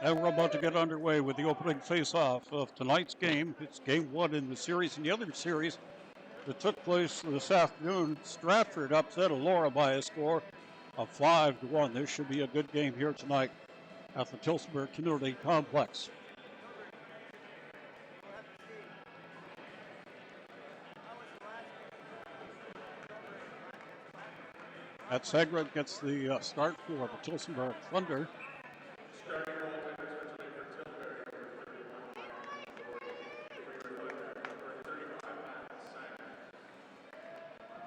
And we're about to get underway with the opening face-off of tonight's game. It's game one in the series. In the other series that took place this afternoon, Stratford upset Elora by a score of 5-1. This should be a good game here tonight at the Tillsonburg Community Complex. At Segra gets the start for the Tillsonburg Thunder.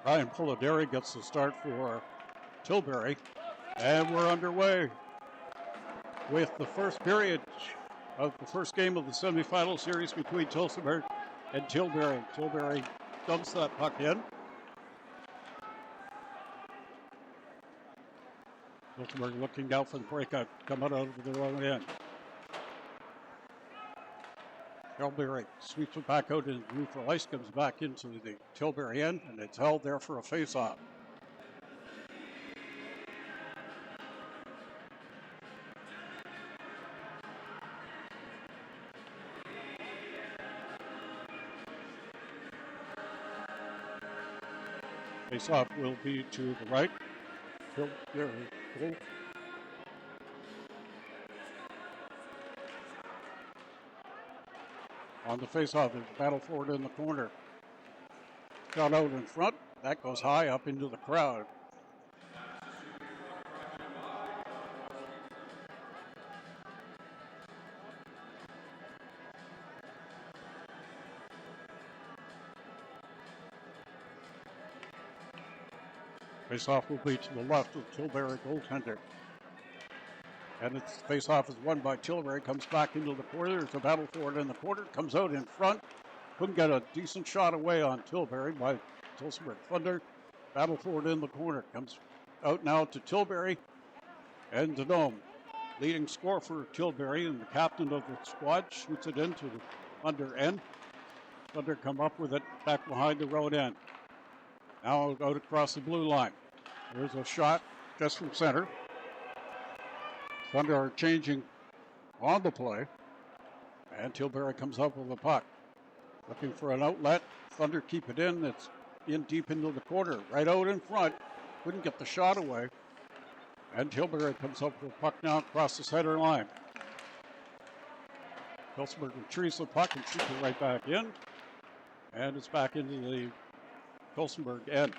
Ryan Polideri gets the start for Tilbury. And we're underway with the first period of the first game of the semifinal series between Tillsonburg and Tilbury. Tilbury dumps that puck in. Tillsonburg looking out for the breakout, coming out of their own end. Tilbury sweeps it back out into neutral ice, comes back into the Tilbury end, and it's held there for a face-off. Face-off will be to the right. Tilbury goal. On the face-off, there's a battle forward in the corner. Shot out in front. That goes high up into the crowd. Face-off will be to the left of the Tilbury goaltender. And its face-off is won by Tilbury. Comes back into the corner. There's a battle for it in the corner. Comes out in front. Couldn't get a decent shot away on Tilbury by Tillsonburg Thunder. Battle for it in the corner. Comes out now to Tilbury and Denome. Leading scorer for Tilbury and the captain of the squad shoots it into the Thunder end. Thunder come up with it back behind the road end. Now out across the blue line. There's a shot just from center. Thunder are changing on the play. And Tilbury comes up with the puck. Looking for an outlet. Thunder keep it in. It's in deep into the corner. Right out in front. Couldn't get the shot away. And Tilbury comes up with the puck now across the center line. Tillsonburg retrieves the puck and shoots it right back in. And it's back into the Tillsonburg end.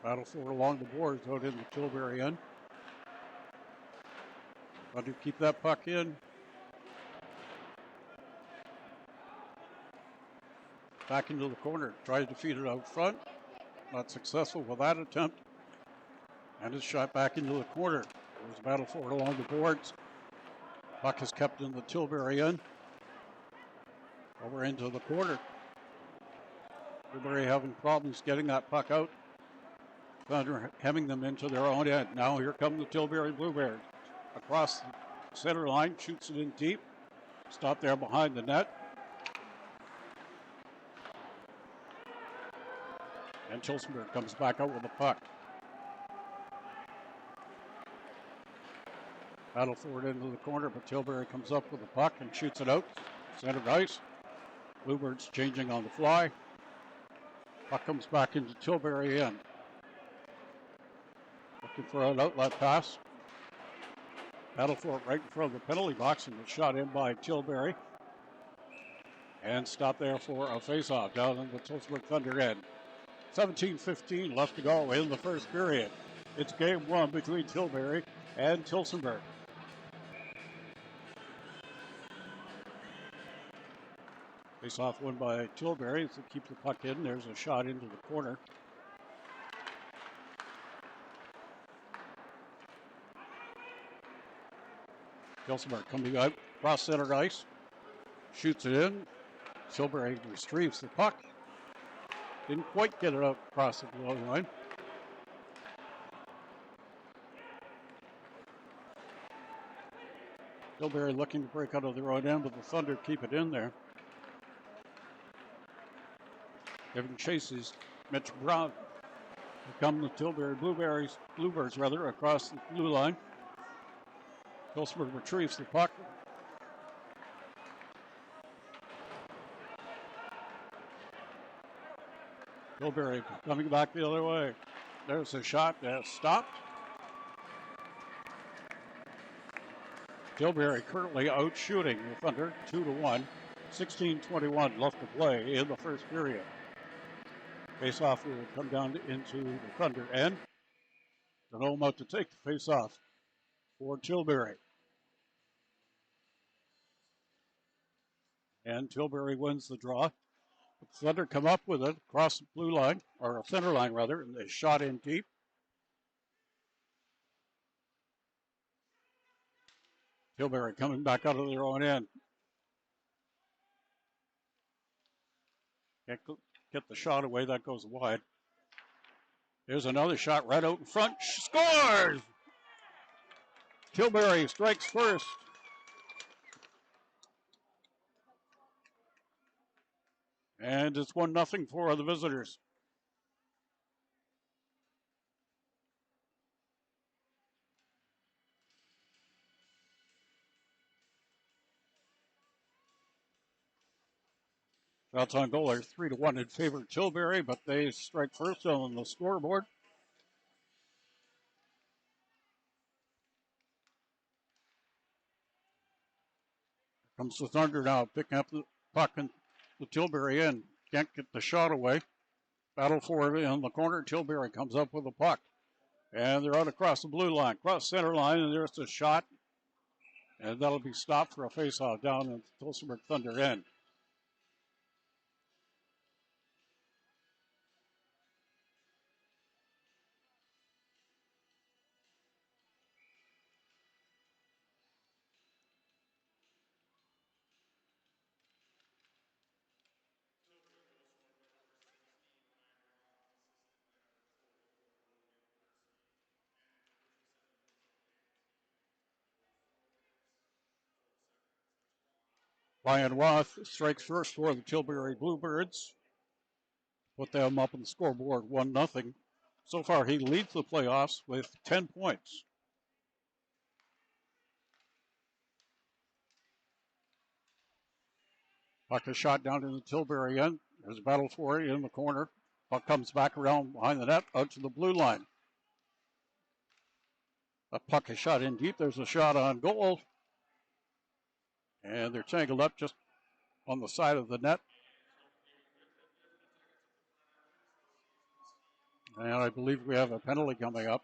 Battle for along the boards out in the Tilbury end. Thunder keep that puck in. Back into the corner. Tried to feed it out front. Not successful with that attempt. And it's shot back into the corner. There's a battle for it along the boards. Puck is kept in the Tilbury end. Over into the corner. Tilbury having problems getting that puck out. Thunder hemming them into their own end. Now here come the Tilbury Bluebirds. Across the center line, shoots it in deep. Stop there behind the net. And Tillsonburg comes back out with the puck. Battle forward into the corner, but Tilbury comes up with the puck and shoots it out. Center ice. Bluebirds changing on the fly. Puck comes back into Tilbury end. Looking for an outlet pass. Battle for it right in front of the penalty box, and it's shot in by Tilbury. And stop there for a face-off down in the Tillsonburg Thunder end. 17:15 left to go in the first period. It's game one between Tilbury and Tillsonburg. Face-off won by Tilbury to keep the puck in. There's a shot into the corner. Tillsonburg coming out across center ice. Shoots it in. Tilbury retrieves the puck. Didn't quite get it out across the blue line. Tilbury looking to break out of their own end, but the Thunder keep it in there. Giving chases Mitch Brown. Here come the Tilbury Bluebirds across the blue line. Tillsonburg retrieves the puck. Tilbury coming back the other way. There's a shot that's stopped. Tilbury currently out shooting the Thunder 2-1. 16:21 left to play in the first period. Face-off will come down into the Thunder end. Denholm out to take the face-off for Tilbury. And Tilbury wins the draw. The Thunder come up with it across the blue line, or center line rather, and they shot in deep. Tilbury coming back out of their own end. Can't get the shot away, that goes wide. There's another shot right out in front. Scores! Tilbury strikes first. And it's 1-0 for the visitors. Shots on goal are 3-1 in favor of Tilbury, but they strike first on the scoreboard. Comes the Thunder now, picking up the puck in the Tilbury end. Can't get the shot away. Battle for it in the corner. Tilbury comes up with the puck. And they're out across the blue line, cross center line, and there's a shot. And that'll be stopped for a faceoff down in the Tillsonburg Thunder end. Ryan Roth strikes first for the Tilbury Bluebirds. Put them up on the scoreboard 1-0. So far, he leads the playoffs with 10 points. Puck is shot down in the Tilbury end. There's a battle for it in the corner. Puck comes back around behind the net out to the blue line. A puck is shot in deep. There's a shot on goal. And they're tangled up just on the side of the net. And I believe we have a penalty coming up.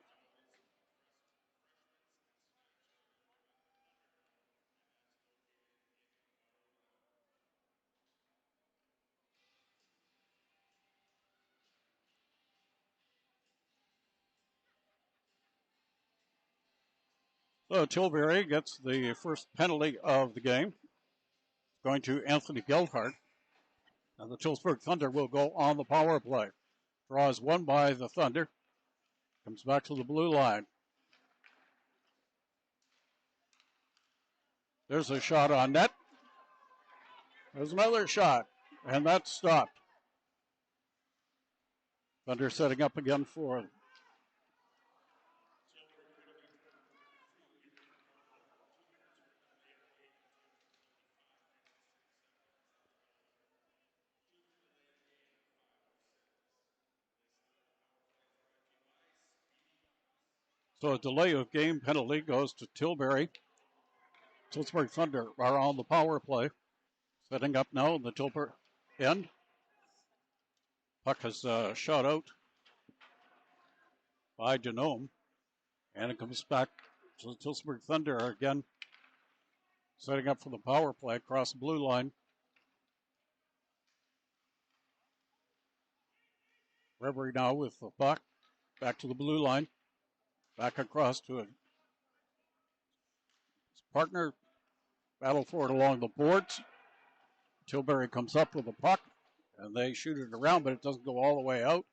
So Tilbury gets the first penalty of the game. Going to Anthony Geldhart. And the Tillsonburg Thunder will go on the power play. Draw is won by the Thunder. Comes back to the blue line. There's a shot on net. There's another shot. And that's stopped. Thunder setting up again for it. So a delay of game penalty goes to Tilbury. Tillsonburg Thunder are on the power play. Setting up now in the Tilbury end. Puck is shot out by Denholm. And it comes back to the Tillsonburg Thunder again. Setting up for the power play across the blue line. Reverie now with the puck. Back to the blue line. Back across to it. His partner battle for it along the boards. Tilbury comes up with the puck. And they shoot it around, but it doesn't go all the way out.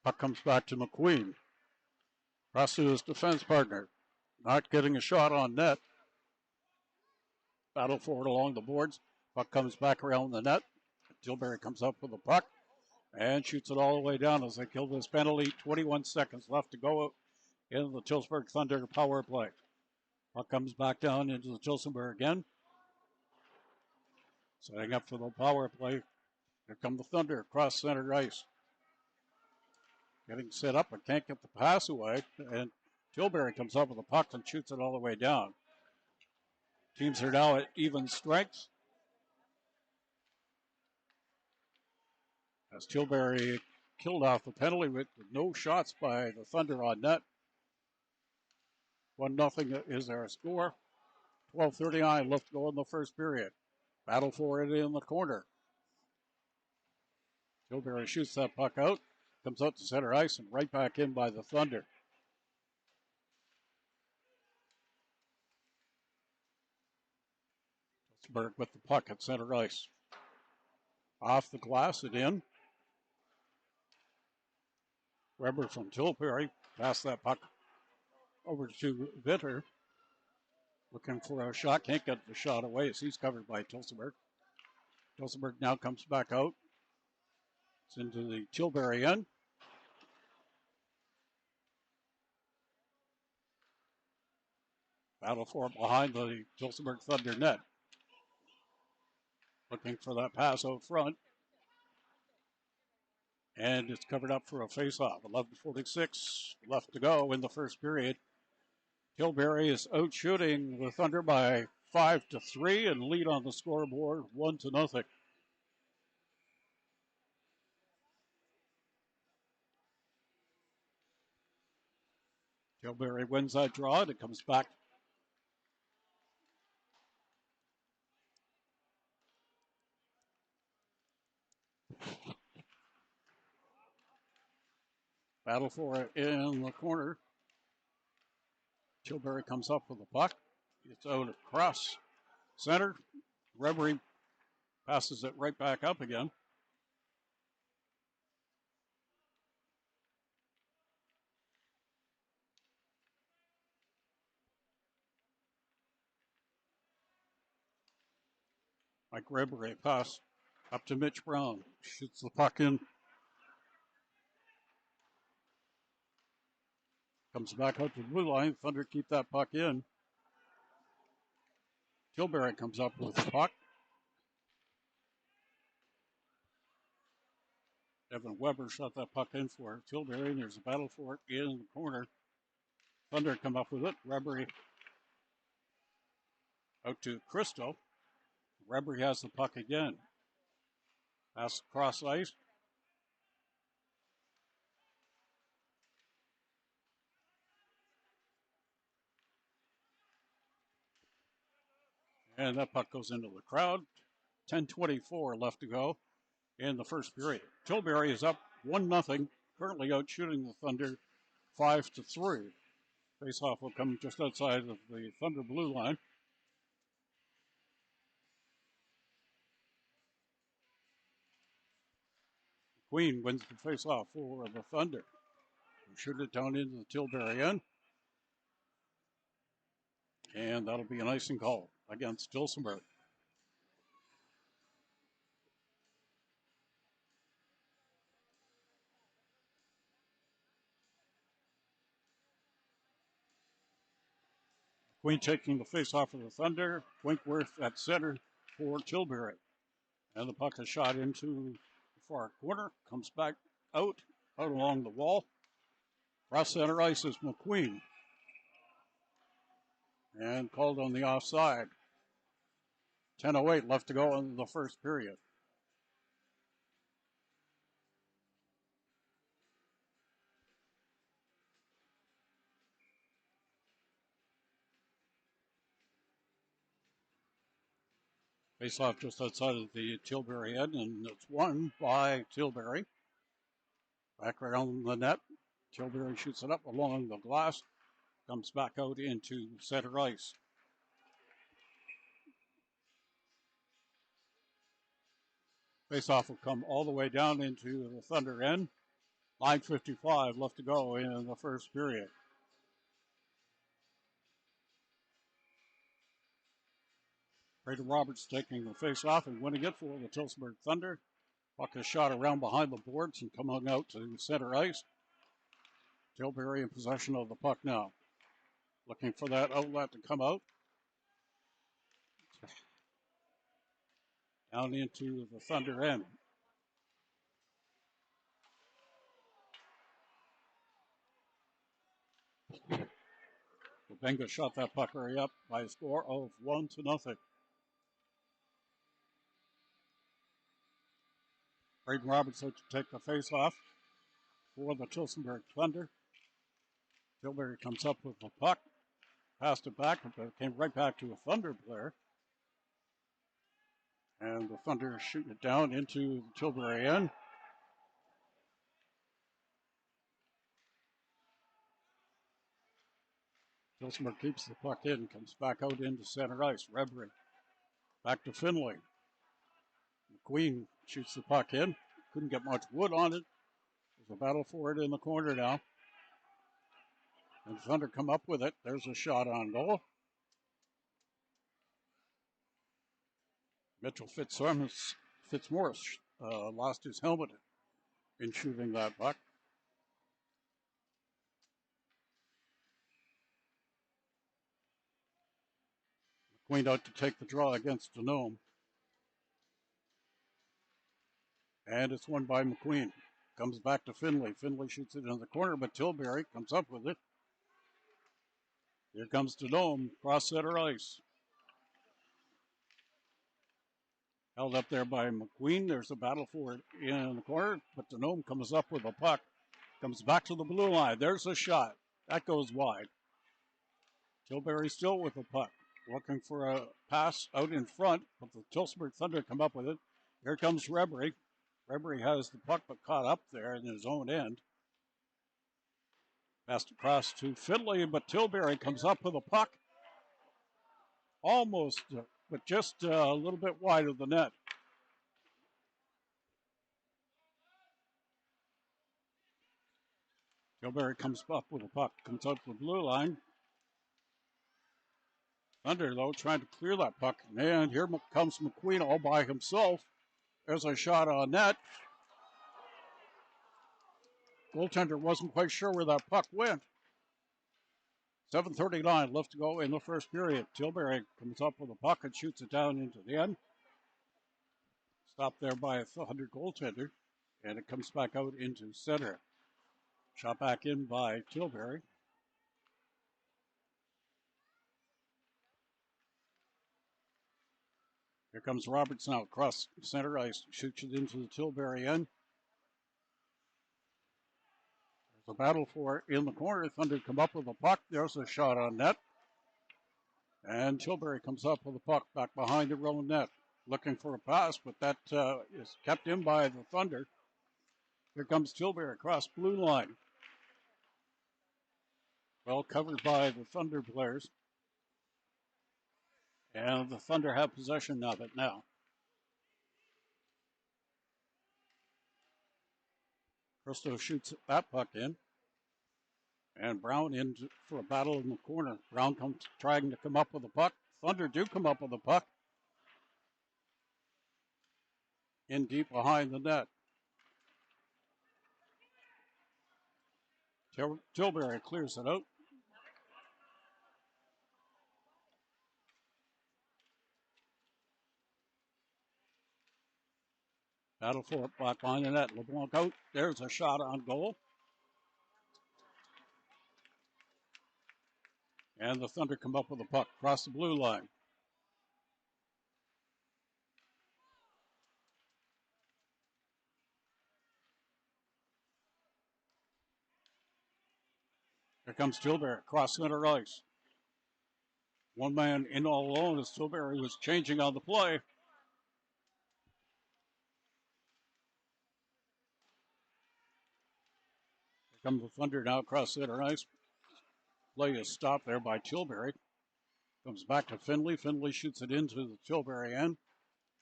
Puck comes back to McQueen. Across to his defense partner. Not getting a shot on net. Battle for it along the boards. Puck comes back around the net. Tilbury comes up with the puck and shoots it all the way down as they kill this penalty. 21 seconds left to go in the Tillsonburg Thunder power play. Puck comes back down into the Tillsonburg again. Setting up for the power play. Here come the Thunder across center ice. Getting set up, but can't get the pass away. And Tilbury comes up with the puck and shoots it all the way down. Teams are now at even strength. As Tilbury killed off the penalty with no shots by the Thunder on net. 1-0 is their score. 12:39 left to go in the first period. Battle for it in the corner. Tilbury shoots that puck out. Comes out to center ice and right back in by the Thunder. Tillsonburg with the puck at center ice. Off the glass and in. Weber from Tilbury passed that puck over to Vitter. Looking for a shot. Can't get the shot away as he's covered by Tillsonburg. Tillsonburg now comes back out. It's into the Tilbury end. Battle for it behind the Tillsonburg Thunder net. Looking for that pass out front. And it's covered up for a face-off. 11:46 left to go in the first period. Tilbury is out shooting the Thunder by 5-3 and lead on the scoreboard 1-0. Tilbury wins that draw and it comes back. Battle for it in the corner. Tilbury comes up with the puck. It's out across center. Reverie passes it right back up again. Mike Reverie pass up to Mitch Brown. Shoots the puck in. Comes back out to the blue line. Thunder keep that puck in. Tilbury comes up with the puck. Evan Weber shot that puck in for Tilbury, and there's a battle for it in the corner. Thunder come up with it. Reverie out to Crystal. Reverie has the puck again. Pass across ice. And that puck goes into the crowd. 10:24 left to go in the first period. Tilbury is up 1-0, currently out shooting the Thunder 5-3. Face-off will come just outside of the Thunder blue line. Queen wins the face-off for the Thunder. Shoot it down into the Tilbury end. And that'll be an icing call against Tillsonburg. Queen taking the face-off for the Thunder. Winkworth at center for Tilbury. And the puck is shot into the far corner. Comes back out along the wall. Cross center ice is McQueen. And called on the offside. 10:08 left to go in the first period. Face-off just outside of the Tilbury end, and it's won by Tilbury. Back around the net. Tilbury shoots it up along the glass. Comes back out into center ice. Face-off will come all the way down into the Thunder end. 9:55 left to go in the first period. Braden Roberts taking the face off and winning it for the Tillsonburg Thunder. Puck is shot around behind the boards and coming out to center ice. Tilbury in possession of the puck now. Looking for that outlet to come out. Down into the Thunder end. Benga shot that pucker up by a score of 1-0. Braden Roberts to take the face off for the Tillsonburg Thunder. Tilbury comes up with the puck, passed it back, but it came right back to a Thunder player. And the Thunder shooting it down into the Tilbury end. Tillsonburg keeps the puck in, comes back out into center ice. Rebry back to Finley. McQueen shoots the puck in. Couldn't get much wood on it. There's a battle for it in the corner now. And Thunder come up with it. There's a shot on goal. Mitchell Fitzmaurice lost his helmet in shooting that puck. McQueen out to take the draw against Denome. And it's won by McQueen. Comes back to Finley. Finley shoots it in the corner, but Tilbury comes up with it. Here comes Denome, cross center ice. Held up there by McQueen. There's a battle for it in the corner, but Denome comes up with a puck. Comes back to the blue line. There's a shot. That goes wide. Tilbury still with the puck. Looking for a pass out in front, but the Tillsonburg Thunder come up with it. Here comes Rebry. Rebry has the puck, but caught up there in his own end. Passed across to Finley, but Tilbury comes up with a puck. Almost, but just a little bit wide of the net. Tilbury comes up with a puck, comes out to the blue line. Thunder, though, trying to clear that puck. And here comes McQueen all by himself. There's a shot on net. Goaltender wasn't quite sure where that puck went. 7:39 left to go in the first period. Tilbury comes up with a puck and shoots it down into the end. Stopped there by a Thunder goaltender. And it comes back out into center. Shot back in by Tilbury. Here comes Roberts now across center ice. Shoots it into the Tilbury end. There's a battle for it in the corner. Thunder come up with a puck. There's a shot on net. And Tilbury comes up with a puck back behind the own net. Looking for a pass, but that is kept in by the Thunder. Here comes Tilbury across blue line. Well covered by the Thunder players. And the Thunder have possession of it now. Christo shoots that puck in. And Brown in for a battle in the corner. Brown comes trying to come up with a puck. Thunder do come up with a puck. In deep behind the net. Tilbury clears it out. Battle for it back behind the net. LeBlanc out. There's a shot on goal. And the Thunder come up with a puck across the blue line. Here comes Tilbury across center ice. One man in all alone as Tilbury was changing on the play. Here comes the Thunder now across center ice. Play is stopped there by Tilbury. Comes back to Finley. Finley shoots it into the Tilbury end.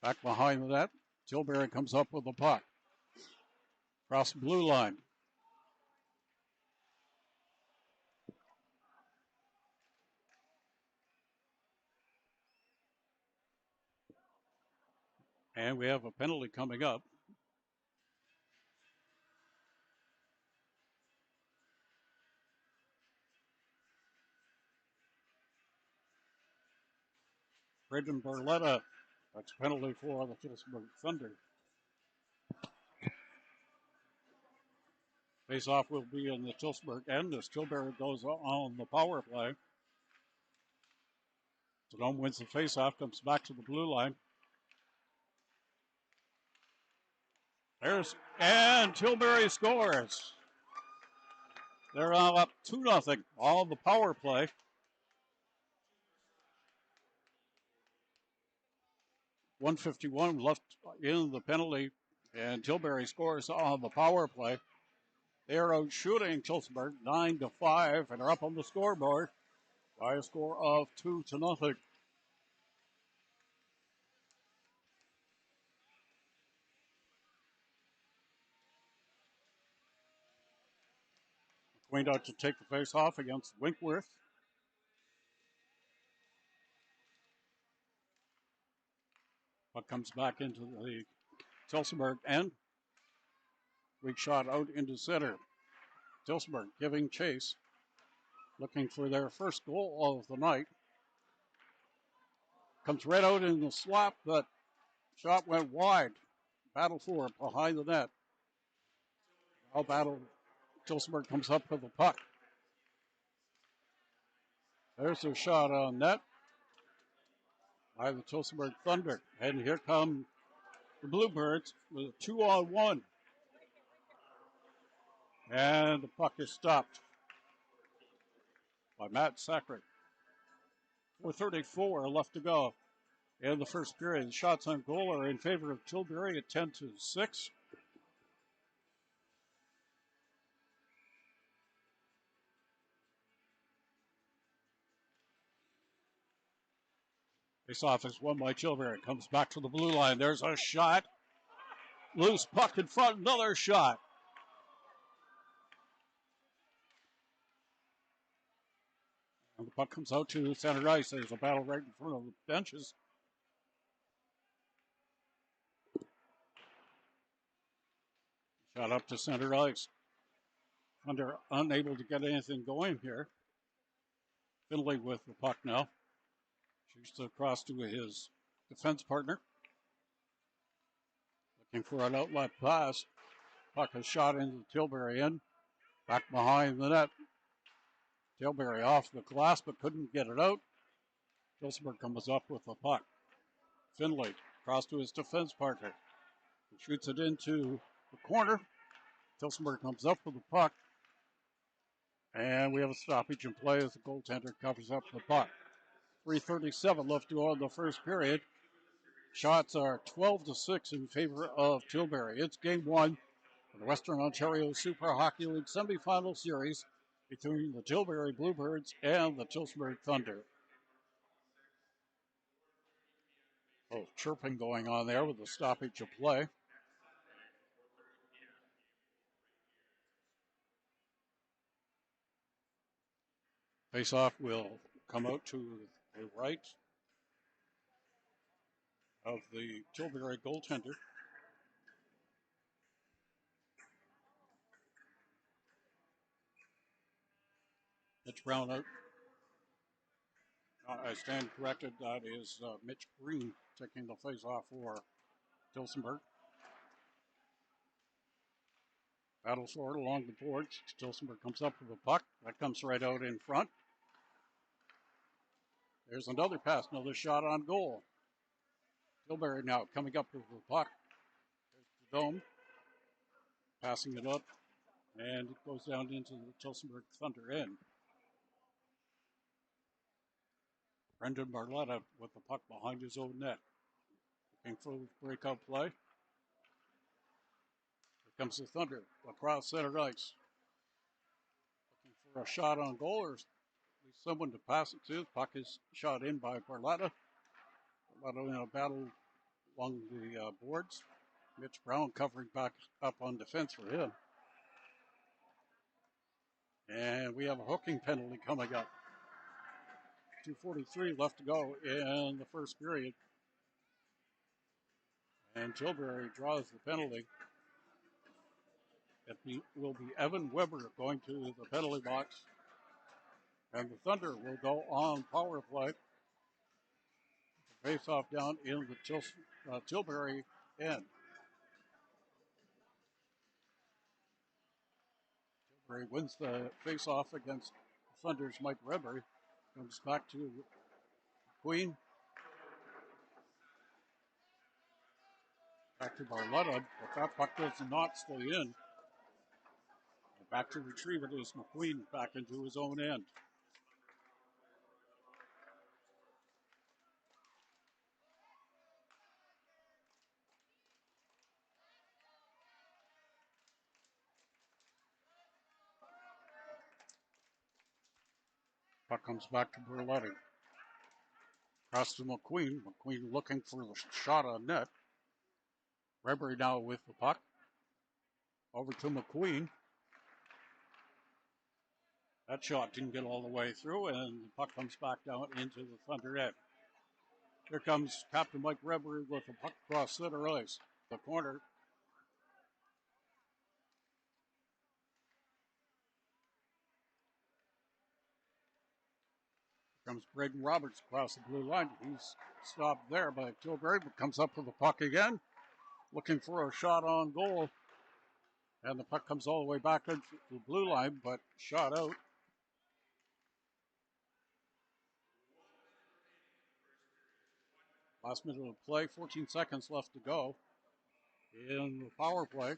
Back behind the net. Tilbury comes up with the puck. Across the blue line. And we have a penalty coming up. Brendan Barletta, that's a penalty for the Tillsonburg Thunder. Face-off will be in the Tillsonburg end as Tilbury goes on the power play. Sedome wins the face-off, comes back to the blue line. And Tilbury scores. They're now up 2-0 on the power play. 1:51 left in the penalty, and Tilbury scores on the power play. They are out shooting Tillsonburg 9-5 and are up on the scoreboard by a score of 2-0. McQueen out to take the face off against Winkworth. Puck comes back into the Tillsonburg end. Weak shot out into center. Tillsonburg giving chase, looking for their first goal of the night. Comes right out in the slot, but shot went wide. Battle for it behind the net. Now battle. Tillsonburg comes up with the puck. There's a shot on net by the Tillsonburg Thunder. And here come the Bluebirds with a 2-on-1. And the puck is stopped by Matt Sackrick. 4:34 left to go in the first period. The shots on goal are in favor of Tilbury at 10-6. Face-off is won by Tilbury. Comes back to the blue line. There's a shot. Loose puck in front. Another shot. And the puck comes out to center ice. There's a battle right in front of the benches. Shot up to center ice. Thunder unable to get anything going here. Finley with the puck now. Shoots across to his defense partner. Looking for an outlet pass. Puck is shot into the Tilbury end. Back behind the net. Tilbury off the glass but couldn't get it out. Tillsonburg comes up with the puck. Finley across to his defense partner. He shoots it into the corner. Tillsonburg comes up with the puck. And we have a stoppage in play as the goaltender covers up the puck. 3:37 left to go in the first period. Shots are 12-6 in favor of Tilbury. It's game one of the Western Ontario Super Hockey League semifinal series between the Tilbury Bluebirds and the Tillsonburg Thunder. Oh, chirping going on there with the stoppage of play. Face-off will come out to the right of the Tilbury goaltender. Mitch Brown out. I stand corrected. That is Mitch Green taking the face-off for Tillsonburg. Battle for it along the boards. Tillsonburg comes up with a puck. That comes right out in front. There's another pass, another shot on goal. Tilbury now coming up with the puck. There's the dome. Passing it up. And it goes down into the Tillsonburg Thunder end. Brendan Barletta with the puck behind his own net. Looking for breakout play. Here comes the Thunder across center ice. Looking for a shot on goal or at least someone to pass it to. The puck is shot in by Barletta. Barletta in a battle along the boards. Mitch Brown covering back up on defense for him. And we have a hooking penalty coming up. 2:43 left to go in the first period. And Tilbury draws the penalty. Will be Evan Weber going to the penalty box. And the Thunder will go on power play. Face off down in the Tilbury end. Tilbury wins the face off against Thunder's Mike Redbury. Comes back to Queen. Back to Barletta, but that puck does not stay in. And back to retrieve it is McQueen back into his own end. Puck comes back to Barletta. Cross to McQueen. McQueen looking for the shot on net. Redbury now with the puck. Over to McQueen. That shot didn't get all the way through, and the puck comes back down into the Thunder end. Here comes Captain Mike Redbury with the puck across center ice. The corner. Comes Braden Roberts across the blue line. He's stopped there by Tilbury, but comes up with the puck again. Looking for a shot on goal. And the puck comes all the way back into the blue line, but shot out. Last minute of play, 14 seconds left to go in the power play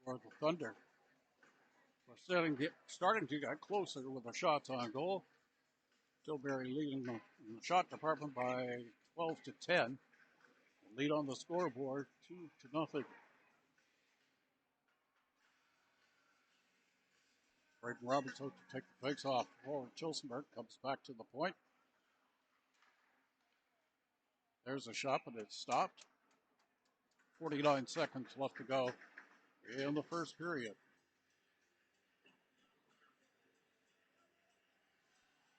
for the Thunder. We're starting to get closer with the shots on goal. Tilbury leading the shot department by 12 to 10. Lead on the scoreboard, 2-0. Braden Roberts out to take the face off. Forward Tillsonburg comes back to the point. There's a shot, but it's stopped. 49 seconds left to go in the first period.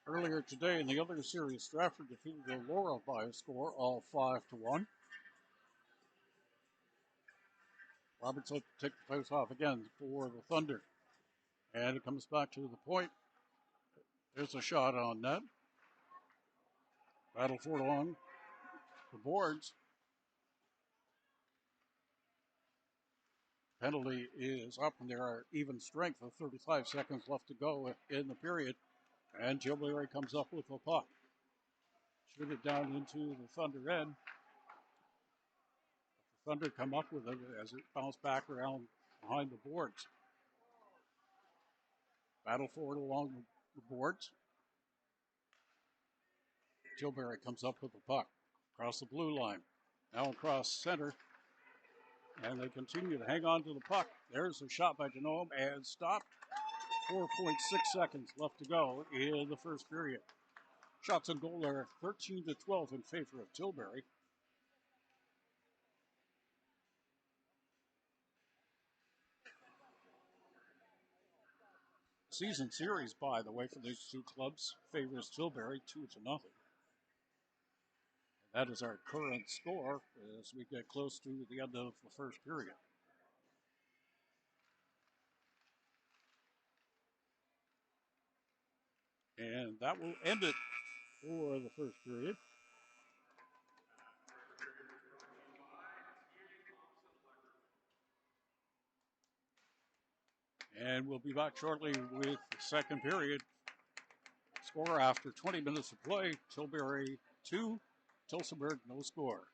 Earlier today in the other series, Stratford defeated Aurora by a score of 5-1. Roberts will take the face off again for the Thunder. And it comes back to the point. There's a shot on net. Battle for along the boards. Penalty is up, and there are even strength of 35 seconds left to go in the period. And Tilbury comes up with the puck. Shoot it down into the Thunder end. The Thunder come up with it as it bounced back around behind the boards. Battle for it along the boards. Tilbury comes up with the puck across the blue line. Now across center. And they continue to hang on to the puck. There's a shot by Genome and stopped. 4.6 seconds left to go in the first period. Shots on goal are 13-12 in favor of Tilbury. Season series, by the way, for these two clubs favors Tilbury 2-0. That is our current score as we get close to the end of the first period. And that will end it for the first period. And we'll be back shortly with the second period. Score after 20 minutes of play, Tilbury 2, Tillsonburg no score.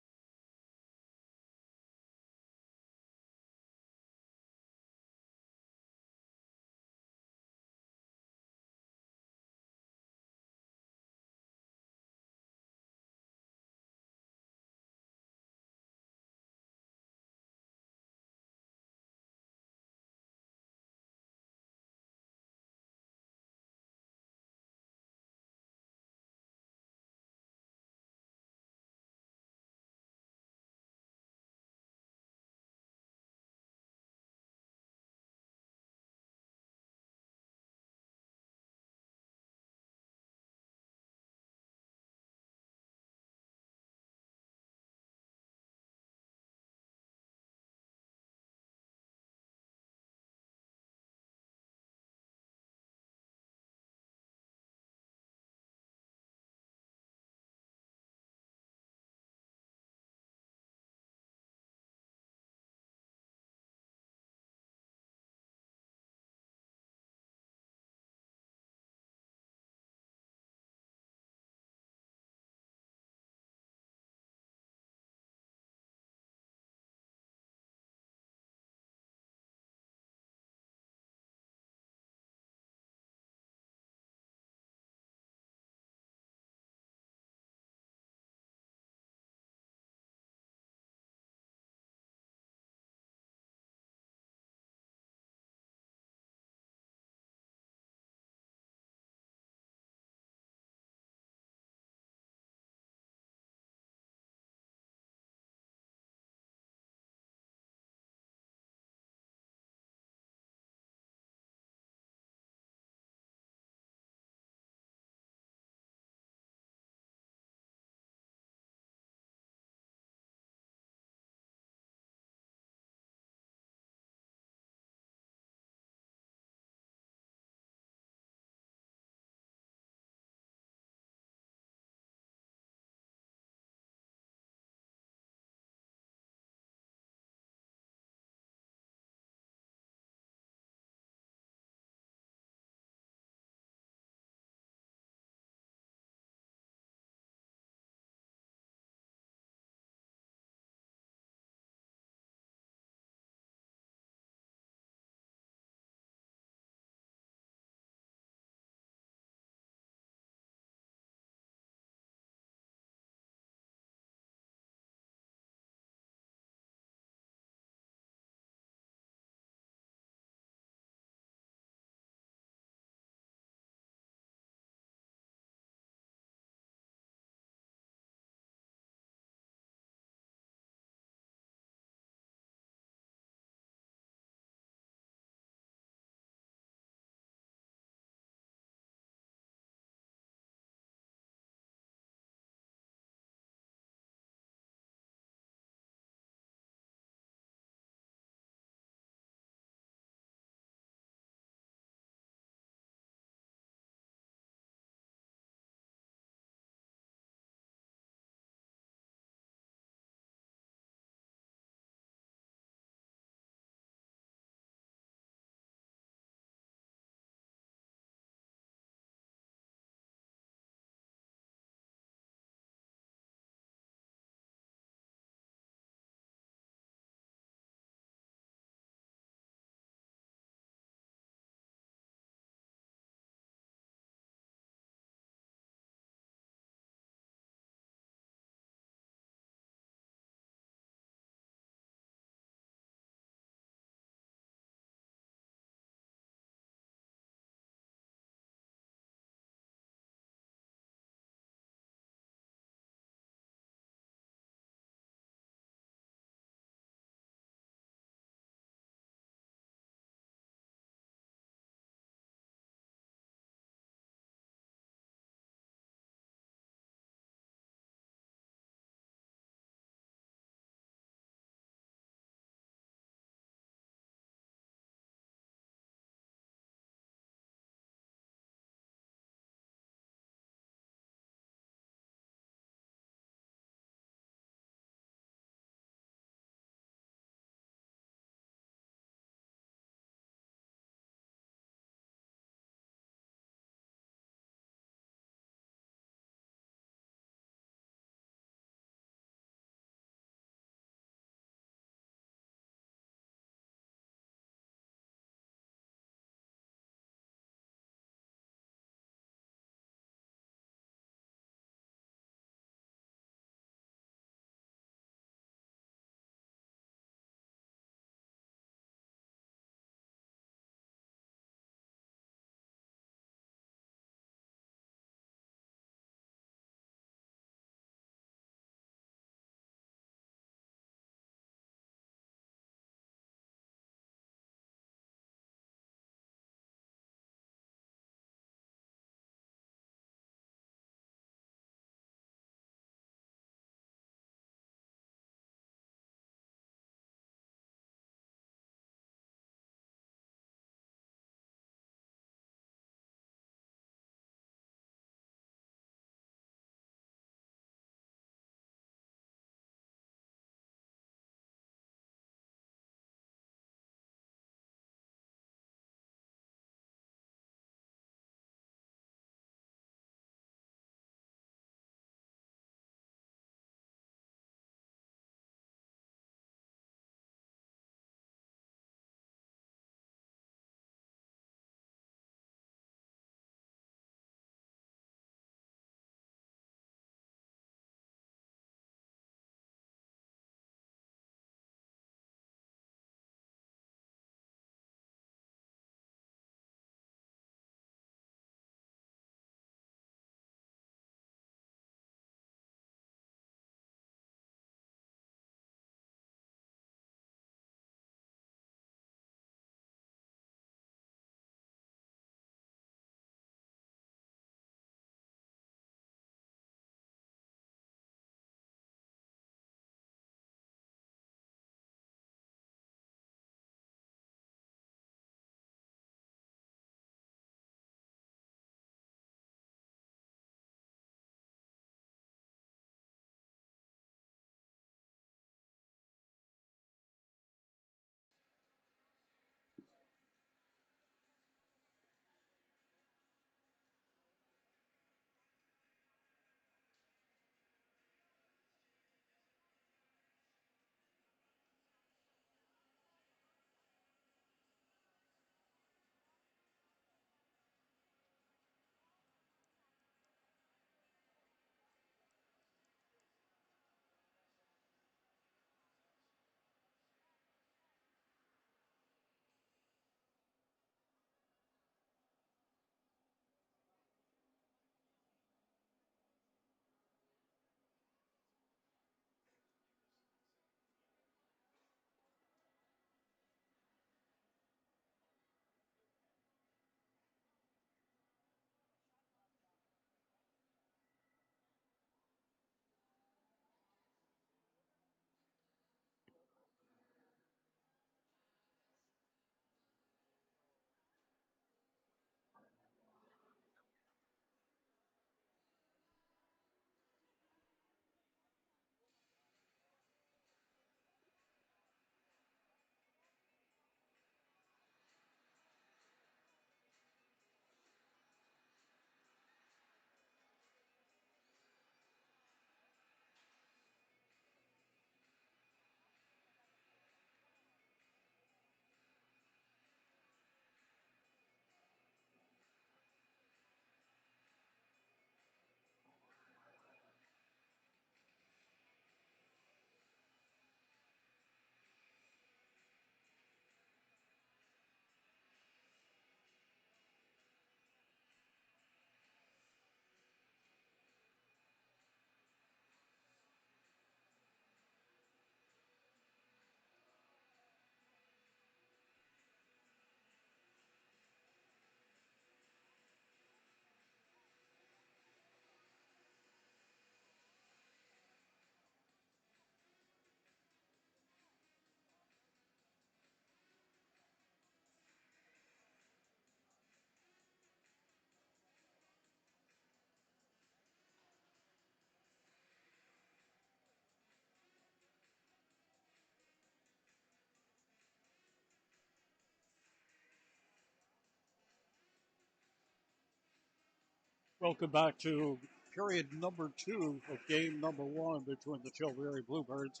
Welcome back to period number 2 of game number 1 between the Tilbury Bluebirds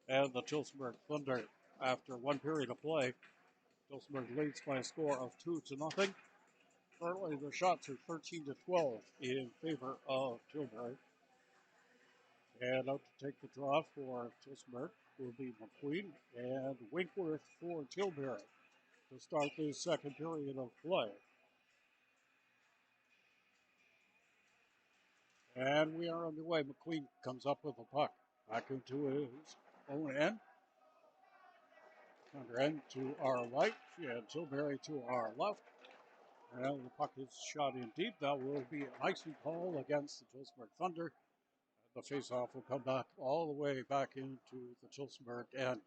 and the Tillsonburg Thunder. After one period of play, Tillsonburg leads by a score of 2-0. Currently, the shots are 13-12 in favor of Tilbury. And out to take the draw for Tillsonburg will be McQueen and Winkworth for Tilbury to start the second period of play. And we are underway. McQueen comes up with the puck. Back into his own end. Under end to our right. And Tilbury to our left. And the puck is shot in deep. That will be an icing call against the Tillsonburg Thunder. The faceoff will come back all the way back into the Tillsonburg end.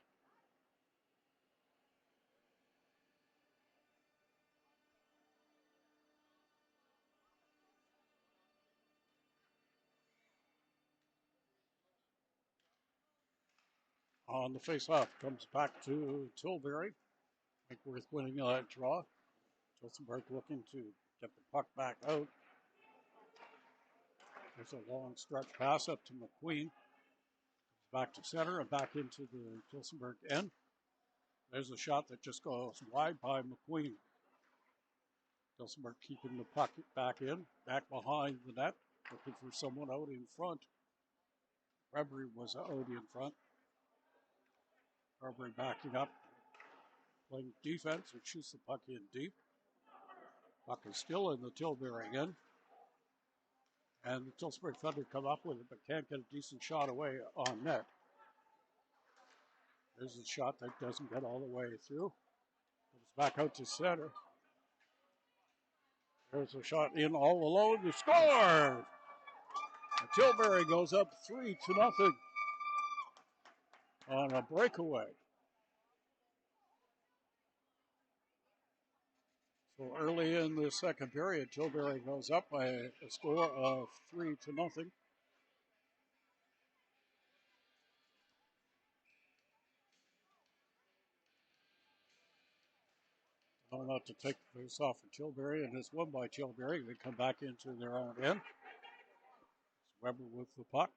On the faceoff comes back to Tilbury. Winkworth winning that draw. Tillsonburg looking to get the puck back out. There's a long stretch pass up to McQueen. Back to center and back into the Tillsonburg end. There's a shot that just goes wide by McQueen. Tillsonburg keeping the puck back in, back behind the net, looking for someone out in front. Reverie was out in front. Reverie backing up, playing defense, and shoots the puck in deep. Puck is still in the Tilbury end. And the Tillsonburg Thunder come up with it, but can't get a decent shot away on net. There's a shot that doesn't get all the way through. Comes back out to center. There's a shot in all alone. They score! Tilbury goes up 3-0 on a breakaway. So early in the second period, Tilbury goes up by a score of 3-0. Not to take the face off for Tilbury, and it's won by Tilbury. They come back into their own end. It's Weber with the puck.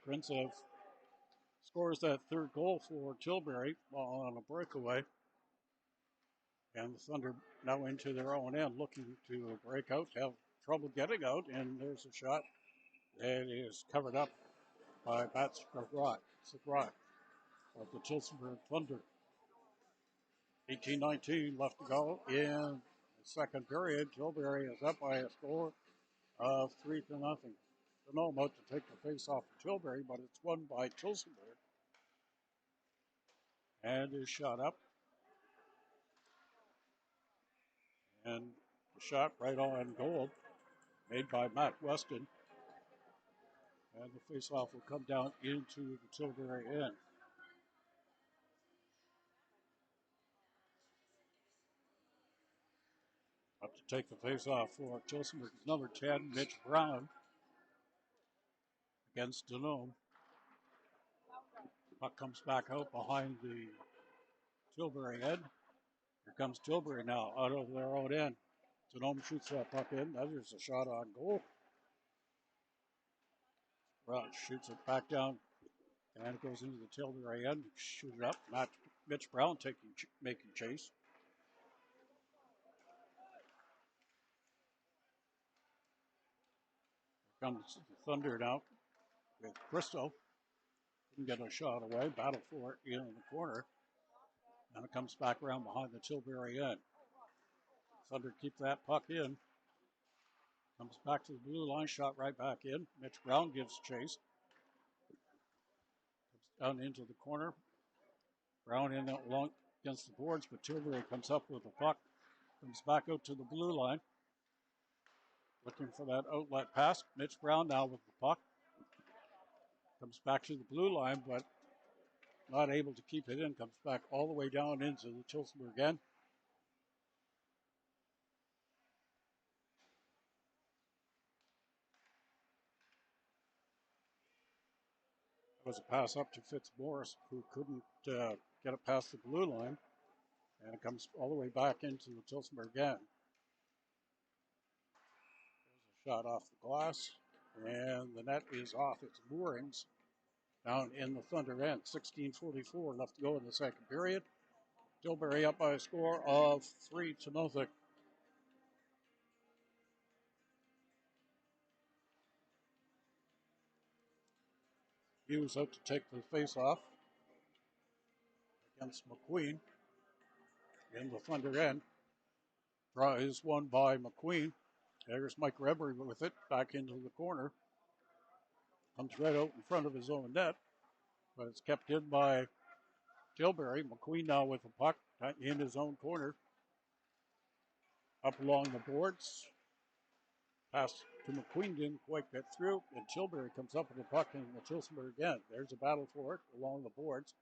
Chagrincev scores that third goal for Tilbury on a breakaway. And the Thunder now into their own end, looking to break out, have trouble getting out, and there's a shot that is covered up by Pat Sagrot of the Tillsonburg Thunder. 18-19 left to go in the second period. Tilbury is up by a score of 3-0. Denome out to take the face off of Tilbury, but it's won by Tillsonburg. And is shot up. And the shot right on goal, made by Matt Weston. And the faceoff will come down into the Tilbury end. Up to take the faceoff for Tillsonburg's number 10, Mitch Brown, against Denome. Puck comes back out behind the Tilbury end. Here comes Tilbury now out of their own end. Denome shoots that puck in. There's a shot on goal. Brown shoots it back down, and it goes into the Tilbury end. Shoot it up. Mitch Brown making chase. Here comes the Thunder now with Bristow. Didn't get a shot away. Battle for it in the corner. And it comes back around behind the Tilbury end. Thunder keep that puck in. Comes back to the blue line, shot right back in. Mitch Brown gives chase. Comes down into the corner. Brown in that long against the boards, but Tilbury comes up with the puck. Comes back out to the blue line. Looking for that outlet pass. Mitch Brown now with the puck. Comes back to the blue line, but not able to keep it in. Comes back all the way down into the Tillsonburg end. Was a pass up to Fitzmaurice, who couldn't get it past the blue line, and it comes all the way back into the Tillsonburg end. There's a shot off the glass, and the net is off its moorings down in the Thunder end. 16:44 left to go in the second period. Tilbury up by a score of 3-0. Hughes out to take the face-off against McQueen in the Thunder end. Draw is won by McQueen. There's Mike Rebery with it back into the corner. Comes right out in front of his own net, but it's kept in by Tilbury. McQueen now with the puck in his own corner. Up along the boards. Pass to McQueen, didn't quite get through, and Tilbury comes up with the puck in the Tillsonburg end. There's a battle for it along the boards.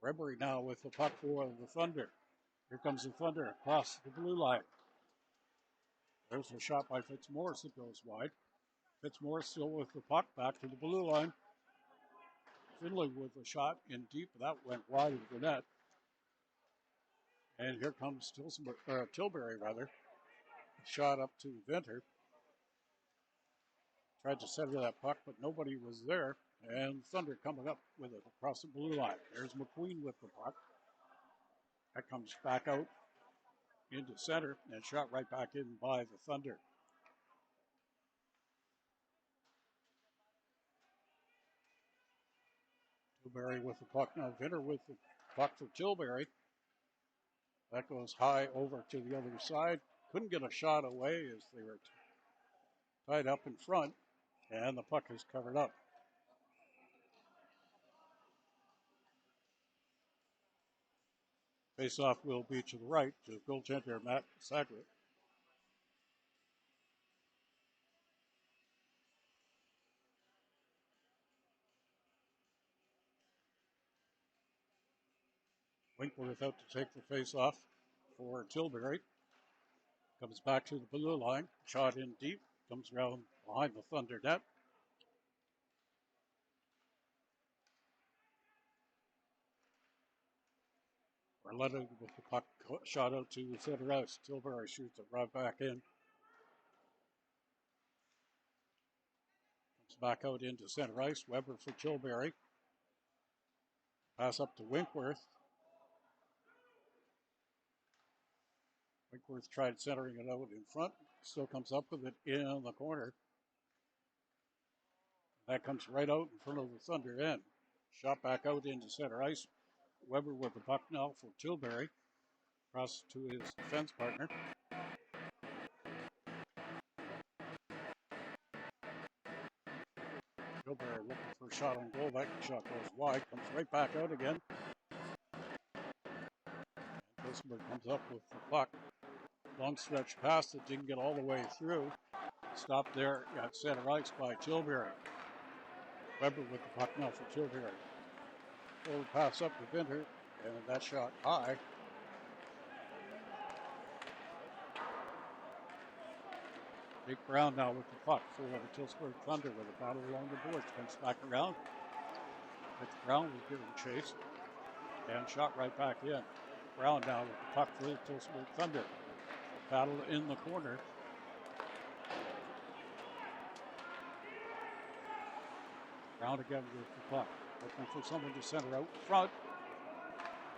Rebery now with the puck for the Thunder. Here comes the Thunder across the blue line. There's a shot by Fitzmaurice that goes wide. Fitzmaurice still with the puck back to the blue line. Finley with a shot in deep. That went wide of the net. And here comes Tilbury. Shot up to Venter. Tried to center that puck, but nobody was there. And Thunder coming up with it across the blue line. There's McQueen with the puck. That comes back out into center and shot right back in by the Thunder. Tilbury with the puck now. Venter with the puck for Tilbury. That goes high over to the other side. Couldn't get a shot away as they were tied up in front, and the puck is covered up. Face-off will be to the right to goaltender Matt Sagret. Winkworth out to take the face-off for Tilbury. Comes back to the blue line. Shot in deep. Comes around behind the Thunder net. Arletta with the puck shot out to the center ice. Tilbury shoots it right back in. Comes back out into center ice. Weber for Tilbury. Pass up to Winkworth. Winkworth tried centering it out in front. Still comes up with it in the corner. That comes right out in front of the Thunder end. Shot back out into center ice. Weber with the puck now for Tilbury. Across to his defense partner. Tilbury looking for a shot on goal. That shot goes wide. Comes right back out again. And Tillsonburg comes up with the puck. Long stretch pass that didn't get all the way through. Stopped there at center ice by Tilbury. Weber with the puck now for Tilbury. Forward pass up to Venter, and that shot high. Jake Brown now with the puck for the Tillsonburg Thunder with a battle along the boards. Comes back around. Mitch Brown was given chase and shot right back in. Brown now with the puck for the Tillsonburg Thunder. Battle in the corner. Brown again with the puck. Looking for someone to center out front.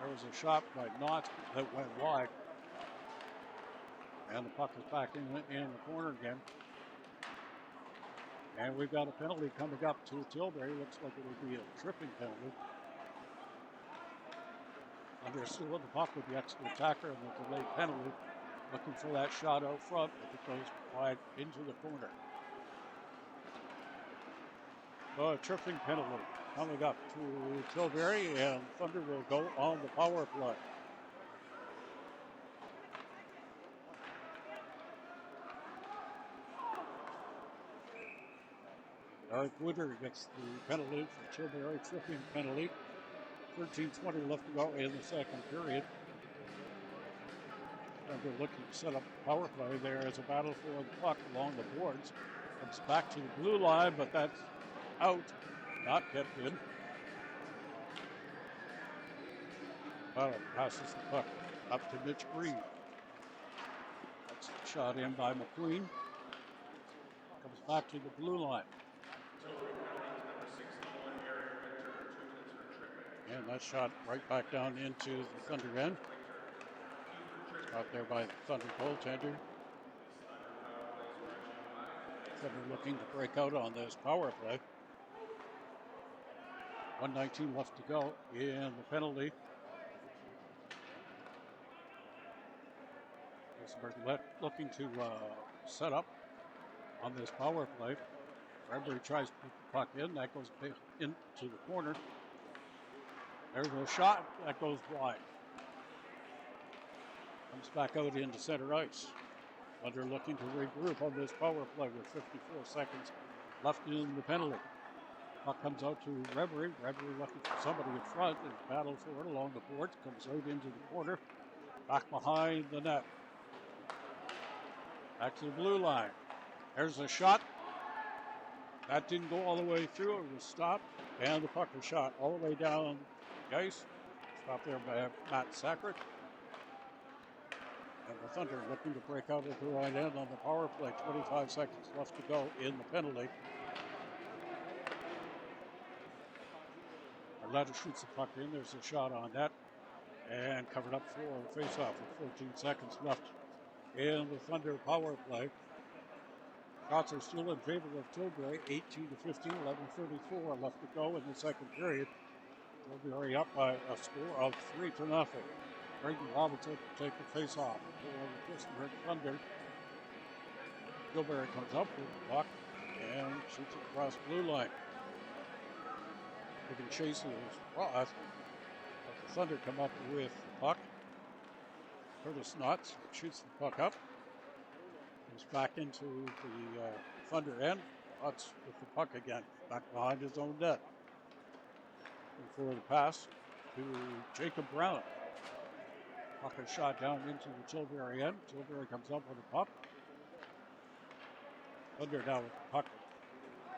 There was a shot by Knott that went wide. And the puck is back in the corner again. And we've got a penalty coming up to Tilbury. Looks like it will be a tripping penalty. Under still with the puck with the extra attacker and the delayed penalty. Looking for that shot out front, but it goes wide into the corner. So a tripping penalty coming up to Tilbury, and Thunder will go on the power play. Eric Woodard gets the penalty for Tilbury, tripping penalty. 13:20 left to go in the second period. Thunder looking to set up the power play there as a battle for the puck along the boards. Comes back to the blue line, but that's out, not kept in. Battle passes the puck up to Mitch Green. That's shot in by McQueen. Comes back to the blue line. And that shot right back down into the Thunder end. Out there by the Thunder goaltender. Thunder looking to break out on this power play. 1:19 left to go in the penalty. Tillsonburg looking to set up on this power play. Bradbury tries to put the puck in. That goes into the corner. There's a shot. That goes wide. Comes back out into center ice. Thunder looking to regroup on this power play with 54 seconds left in the penalty. Puck comes out to Bradbury. Bradbury looking for somebody in front. There's battle for it along the boards. Comes out into the corner. Back behind the net. Back to the blue line. There's a shot. That didn't go all the way through. It was stopped. And the puck was shot all the way down the ice. Stopped there by Matt Sackert. And the Thunder looking to break out at the right end on the power play. 25 seconds left to go in the penalty. Arletta shoots the puck in. There's a shot on that. And covered up for the faceoff with 14 seconds left in the Thunder power play. Shots are still in favor of Tilbury. 18 to 15, 11:34 left to go in the second period. Tilbury up by a score of 3-0. Braden Robertson to take the face-off for the Tillsonburg Thunder. Tilbury comes up with the puck and shoots it across the blue line. Giving chase is Ross. But the Thunder come up with the puck. Curtis Knotts shoots the puck up. Comes back into the Thunder end. Knotts with the puck again. Back behind his own net. And for the pass to Jacob Brown. Puck is shot down into the Tilbury end. Tilbury comes up with the puck. Thunder down with the puck.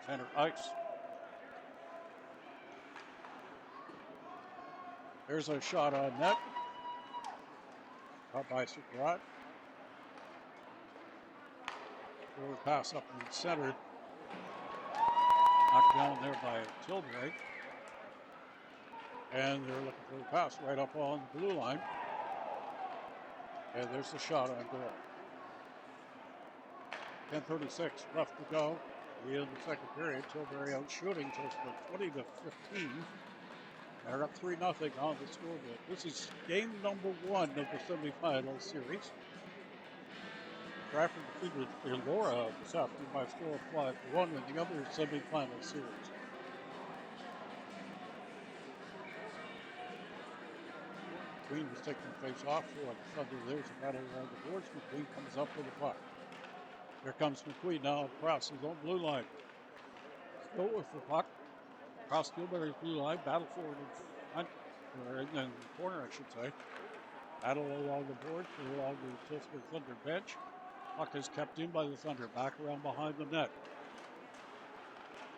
Center ice. There's a shot on net. Caught by Sukarat. Forward pass up in the center. Knocked down there by Tilbury. And they're looking for the pass right up on the blue line. And there's the shot on goal. 10:36 left to go in the second period. Tilbury out shooting Tillsonburg 20 to 15. They're up 3-0 on the scoreboard. This is game number 1 of the semifinal series. Stratford defeated Elora this afternoon by a score of 5-1 in the other semifinal series. McQueen was taking the face off for the Thunder. There's a battle around the boards. McQueen comes up with the puck. Here comes McQueen now across his own blue line. Still with the puck. Across Tilbury's blue line. Battle forward in front, or in the corner, I should say. Battle along the boards, along the Tillsonburg Thunder bench. Puck is kept in by the Thunder. Back around behind the net.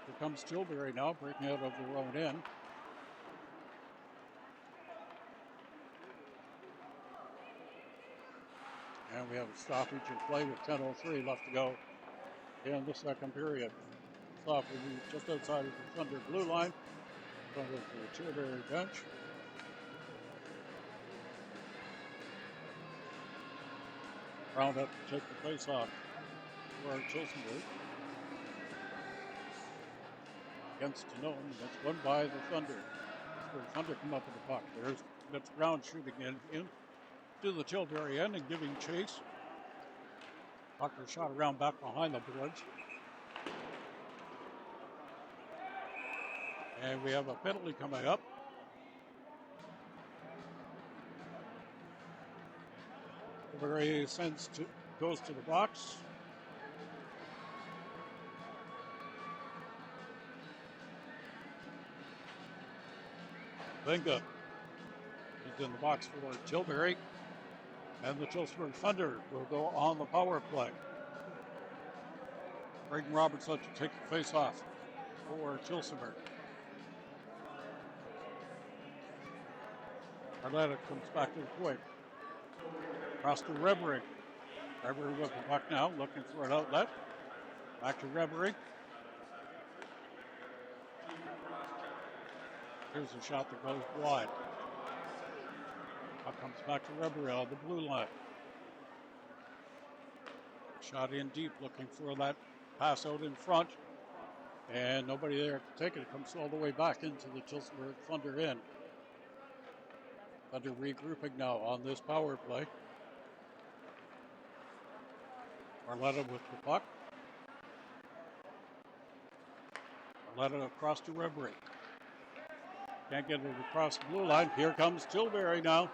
Here comes Tilbury now, breaking out of their own end. And we have a stoppage in play with 10:03 left to go in the second period. Stoppage just outside of the Thunder blue line, in front of the Tilbury bench. Round up to take the face off for Tillsonburg. Against Tanone, that's won by the Thunder. So the Thunder come up with the puck. There's Mitch Brown shooting in to the Tilbury end and giving chase. Puck is shot around back behind the boards. And we have a penalty coming up. Tilbury goes to the box. Venga is in the box for Tilbury. And the Tillsonburg Thunder will go on the power play. Braden Robertson to take the face off for Tillsonburg. Arletta comes back to the point. Across to Reverie. Reverie with the puck now, looking for an outlet. Back to Reverie. Here's a shot that goes wide. Puck comes back to Reverie on the blue line. Shot in deep, looking for that pass out in front. And nobody there to take it. It comes all the way back into the Tillsonburg Thunder end. Thunder regrouping now on this power play. Arletta with the puck. Arletta across to Reverie. Can't get it across the blue line. Here comes Tilbury now.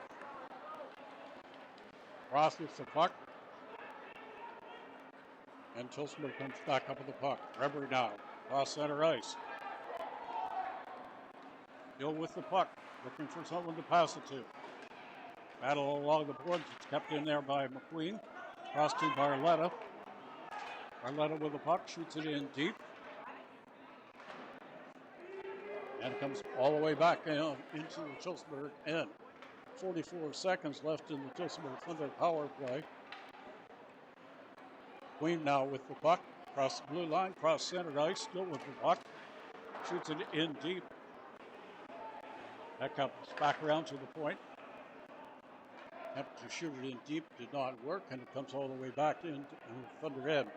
Cross with the puck. And Tillsonburg comes back up with the puck. Reverie now. Cross center ice. Still with the puck. Looking for someone to pass it to. Battle along the boards. It's kept in there by McQueen. Cross to Arletta. Arletta with the puck. Shoots it in deep. And it comes all the way back into the Tillsonburg end. 44 seconds left in the Tillsonburg Thunder power play. Queen now with the puck. Across the blue line, cross center ice, still with the puck. Shoots it in deep. That comes back around to the point. Attempt to shoot it in deep did not work, and it comes all the way back into the Thunder end.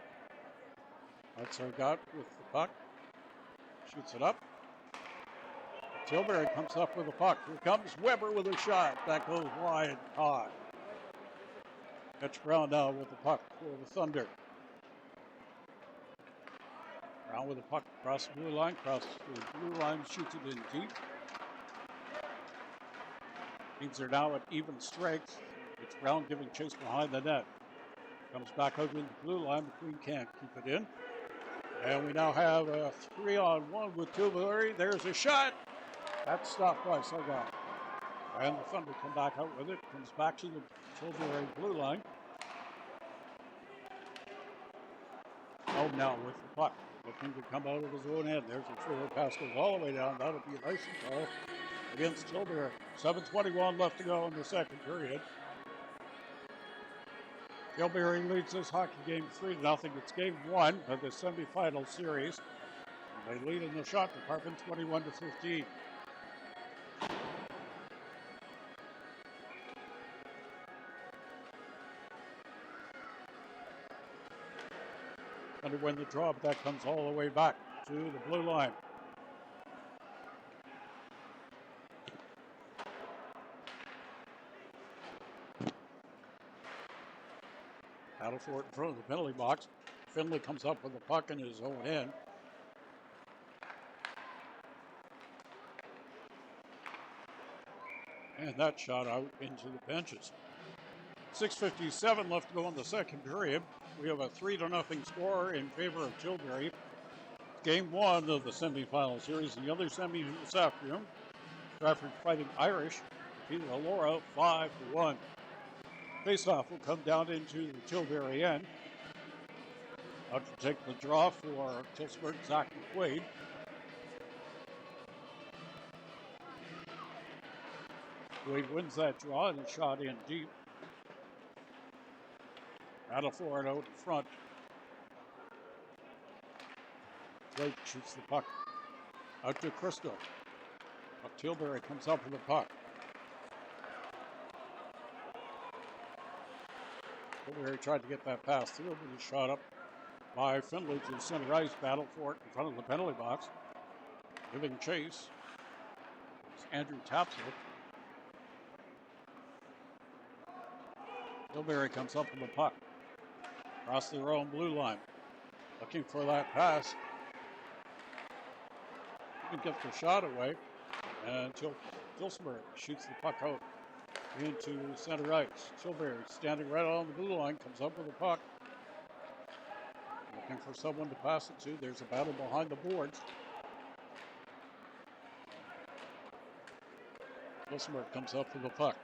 That's our got with the puck. Shoots it up. Tilbury comes up with a puck. Here comes Weber with a shot. That goes wide high. That's Brown now with the puck for the Thunder. Brown with the puck across the blue line. Across the blue line, shoots it in deep. Teams are now at even strength. It's Brown giving chase behind the net. Comes back over in the blue line. McQueen can't keep it in. And we now have a 3-on-1 with Tilbury. There's a shot. That's stopped by Sargon. And the Thunder come back out with it. Comes back to the Tilbury blue line. Home now with the puck. Looking to come out of his own end. There's a forward pass goes all the way down. That'll be a nice goal against Tilbury. 7:21 left to go in the second period. Tilbury leads this hockey game 3-0. It's game 1 of the semifinal series. And they lead in the shot department 21-15. Thunder win the draw, but that comes all the way back to the blue line. Battle for it in front of the penalty box. Finley comes up with the puck in his own end. And that shot out into the benches. 6:57 left to go in the second period. We have a 3-0 score in favor of Tilbury. Game 1 of the semifinal series. The other semi this afternoon. Stratford Fighting Irish defeated Elora 5-1. Faceoff will come down into the Tilbury end. Out to take the draw for Tillsonburg, Zach McQuaid. Wade wins that draw and is shot in deep. Battle for it out in front. Wade shoots the puck out to Crystal. But Tilbury comes up with the puck. Tilbury tried to get that pass through, but he's shot up by Finley to the center ice. Battle for it in front of the penalty box. Giving chase. It's Andrew Tapsel. Tilbury comes up with the puck. Across their own blue line. Looking for that pass. He can get the shot away. And Tillsonburg shoots the puck out into center ice. Tilbury standing right on the blue line. Comes up with the puck. Looking for someone to pass it to. There's a battle behind the boards. Tillsonburg comes up with the puck.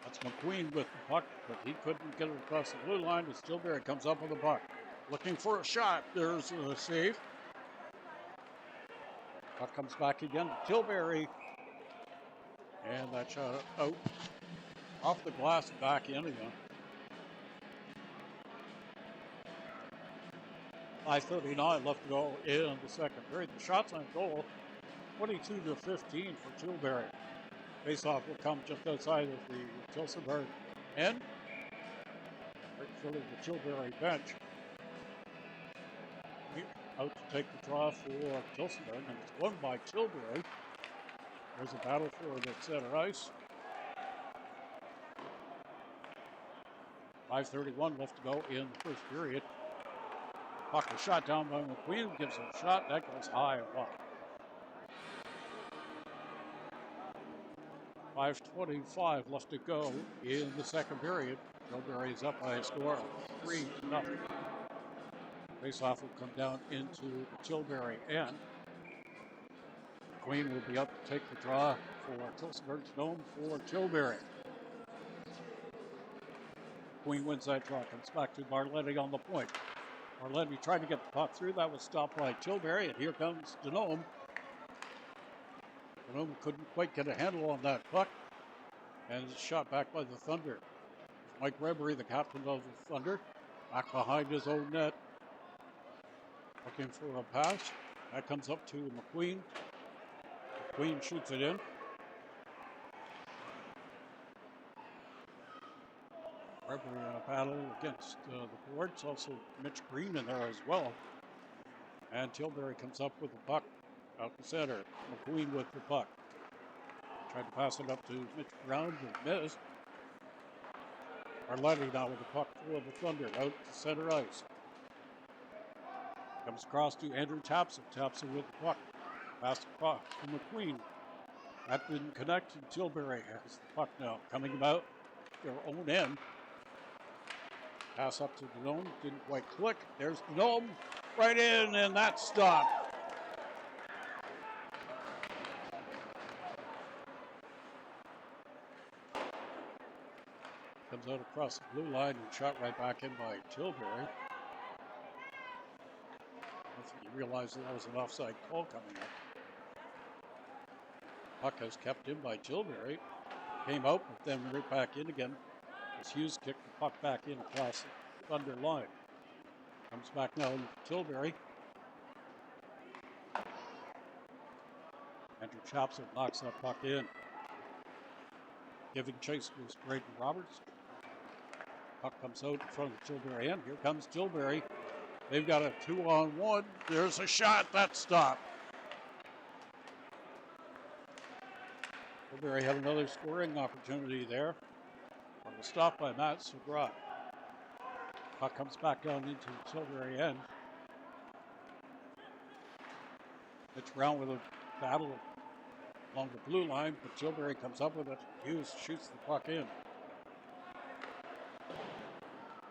That's McQueen with the puck, but he couldn't get it across the blue line as Tilbury comes up with the puck. Looking for a shot. There's a save. Puck comes back again to Tilbury. And that shot out off the glass and back in again. 5:39 left to go in the second period. The shots on goal, 22-15 for Tilbury. Faceoff will come just outside of the Tillsonburg end, right in front of the Tilbury bench. Out to take the draw for Tillsonburg, and it's won by Tilbury. There's a battle for the center ice. 5:31 left to go in the first period. Puck is shot down by McQueen, gives him a shot, that goes high and wide. 5:25 left to go in the second period. Tilbury is up by a score of 3-0. Faceoff will come down into the Tilbury end. McQueen will be up to take the draw for Tillsonburg's dome for Tilbury. McQueen wins that draw, comes back to Barletti on the point. Barletti tried to get the puck through, that was stopped by Tilbury, and here comes Denome. Denome couldn't quite get a handle on that puck, and it's shot back by the Thunder. Mike Rebery, the captain of the Thunder, back behind his own net, looking for a pass. That comes up to McQueen. McQueen shoots it in. Rebery in a battle against the boards. Also Mitch Green in there as well. And Tilbury comes up with the puck out the center. McQueen with the puck. Tried to pass it up to Mitch Brown, but missed. Arletti now with the puck for the Thunder out to center ice. Comes across to Andrew Tapson. Tapson with the puck. Pass across to McQueen. That didn't connect, and Tilbury has the puck now. Coming about their own end. Pass up to Denome. Didn't quite click. There's Denome. Right in, and that's stopped. Comes out across the blue line and shot right back in by Tilbury. I think he realized that was an offside call coming up. Puck is kept in by Tilbury. Came out, but then right back in again. As Hughes kicked the puck back in across the Thunder line. Comes back now to Tilbury. Andrew Chapson knocks that puck in. Giving chase was Braden Roberts. Puck comes out in front of the Tilbury end. Here comes Tilbury. They've got a 2-on-1. There's a shot. That's stopped. Tilbury had another scoring opportunity there. On the stop by Matt Segrat. Puck comes back down into the Tilbury end. It's round with a battle along the blue line, but Tilbury comes up with it. Hughes shoots the puck in.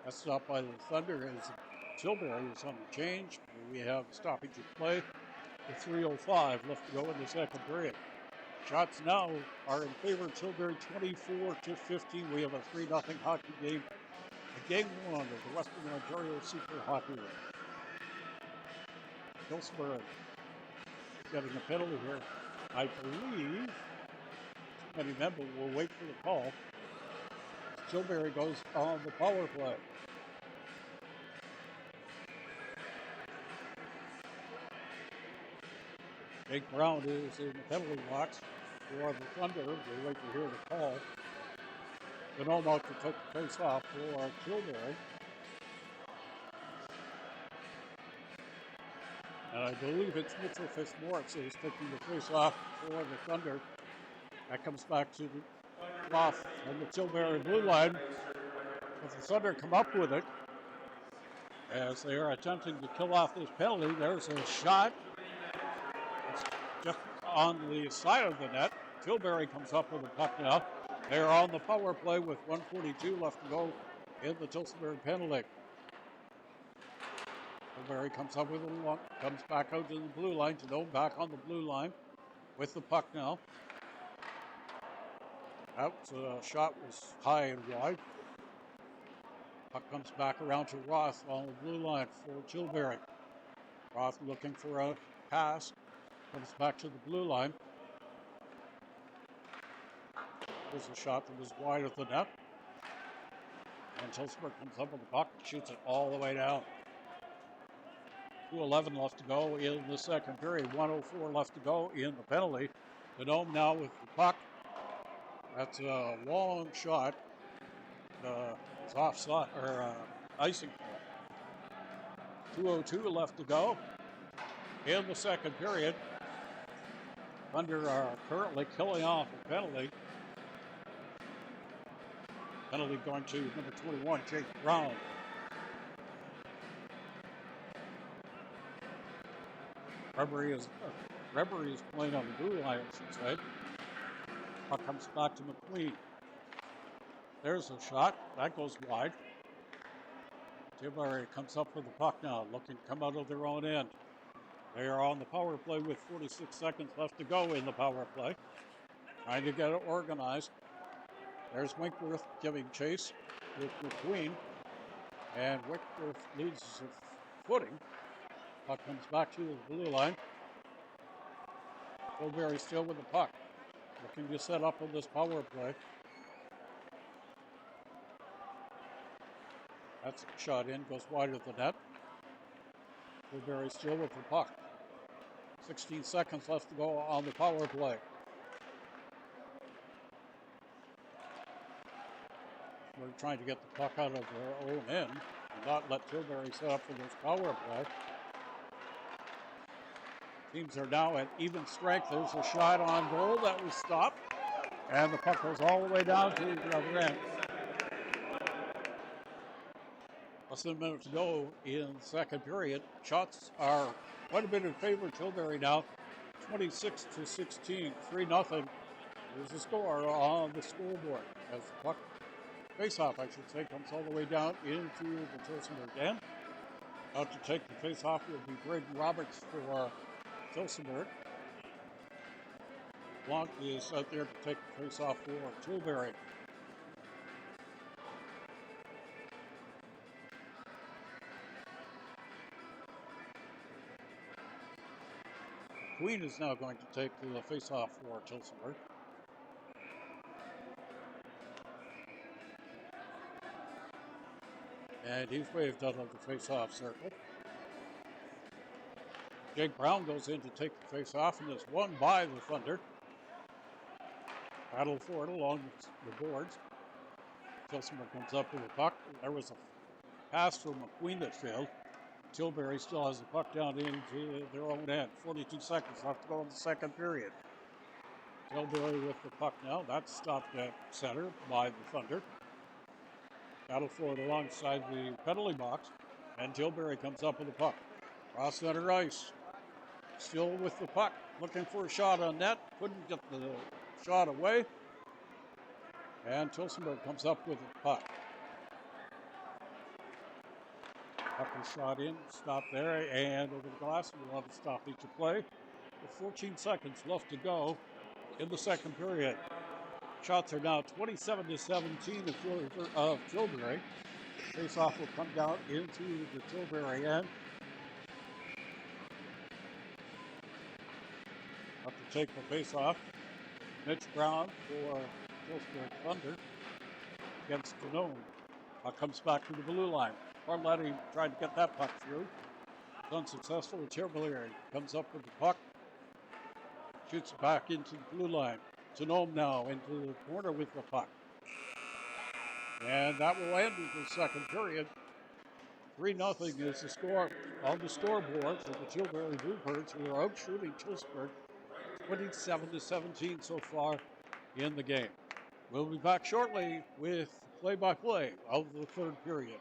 That's stopped by the Thunder as Tilbury is on the change. We have stoppage of play with 3:05 left to go in the second period. Shots now are in favor of Tilbury 24-15. We have a 3-0 hockey game. Game 1 of the Western Ontario Super Hockey League. Tillsonburg getting a penalty here. I believe many members will wait for the call. Tilbury goes on the power play. Jake Brown is in the penalty box for the Thunder. We'll wait to hear the call. Denome out to take the face off for Tilbury. And I believe it's Mitchell Fitzmaurice who's taking the face off for the Thunder. That comes back to the off on the Tilbury blue line. If the Thunder come up with it, as they are attempting to kill off this penalty, there's a shot. It's just on the side of the net. Tilbury comes up with the puck now. They're on the power play with 1:42 left to go in the Tillsonburg penalty. Tilbury comes up with a long, comes back out to the blue line. Denome back on the blue line with the puck now. Out, shot was high and wide. Puck comes back around to Roth on the blue line for Tilbury. Roth looking for a pass. Comes back to the blue line. There's a shot that was wide of the net. And Tillsonburg comes up with the puck, shoots it all the way down. 2:11 left to go in the second period. 1:04 left to go in the penalty. The Gnome now with the puck. That's a long shot. It's offside or icing. 2:02 left to go in the second period. Thunder are currently killing off a penalty. Penalty going to number 21, Jake Brown. Reverie is playing on the blue line, I should say. Puck comes back to McQueen. There's a shot. That goes wide. Tilbury comes up with the puck now, looking to come out of their own end. They are on the power play with 46 seconds left to go in the power play. Trying to get it organized. There's Winkworth giving chase with McQueen. And Winkworth loses his footing. Puck comes back to the blue line. Tilbury still with the puck. Looking to set up on this power play. That's a shot in, goes wide of the net. Tilbury still with the puck. 16 seconds left to go on the power play. We're trying to get the puck out of their own end and not let Tilbury set up for this power play. Teams are now at even strength. There's a shot on goal that was stopped. And the puck goes all the way down to the other end. Less than a minute to go in the second period. Shots are quite a bit in favor of Tilbury now. 26-16, 3-0. There's a score on the scoreboard as the puck face-off, I should say, comes all the way down into the Tillsonburg end. Out to take the face-off will be Braden Roberts for Tillsonburg. Blanc is out there to take the face-off for Tilbury. Queen is now going to take the face-off for Tillsonburg. And he's waved out of the face-off circle. Jake Brown goes in to take the face-off and is won by the Thunder. Battle for it along the boards. Tillsonburg comes up with the puck. There was a pass from McQueen that failed. Tilbury still has the puck down into their own end. 42 seconds left to go in the second period. Tilbury with the puck now. That's stopped at center by the Thunder. Battle for it alongside the penalty box. And Tilbury comes up with the puck. Cross center ice. Still with the puck. Looking for a shot on net. Couldn't get the shot away. And Tillsonburg comes up with the puck. Puck is shot in, stop there, and over the glass. We'll have a stoppage to play. With 14 seconds left to go in the second period. Shots are now 27-17 in favor of Tilbury. Face-off will come down into the Tilbury end. Up to take the face-off. Mitch Brown for Tillsonburg Thunder against the Gnome. Puck comes back to the blue line. Barletti tried to get that puck through. It's unsuccessful. Tilbury comes up with the puck. Shoots it back into the blue line. Gnome now into the corner with the puck. And that will end in the second period. 3-0 is the score on the scoreboard for the Tilbury Bluebirds, who are out shooting Tillsonburg 27-17 so far in the game. We'll be back shortly with play-by-play of the third period.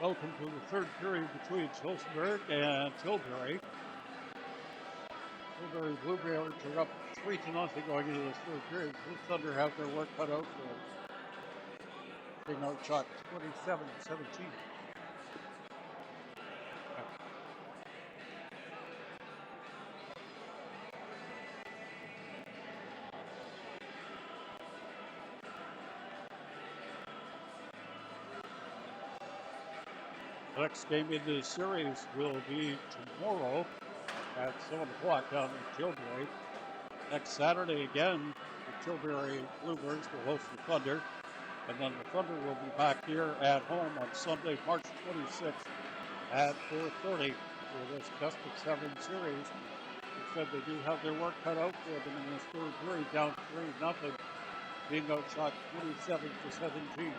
Welcome to the third period between Tillsonburg and Tilbury. Tilbury Bluebirds are up 3-0 going into this third period. The Thunder have their work cut out for them. Being outshot 27-17. The next game in this series will be tomorrow at 7 o'clock down in Tilbury. Next Saturday again, the Tilbury Bluebirds will host the Thunder. And then the Thunder will be back here at home on Sunday, March 26th at 4:30 for this best of 7 series. They said they do have their work cut out for them in this third period, down 3-0, being outshot 27-17.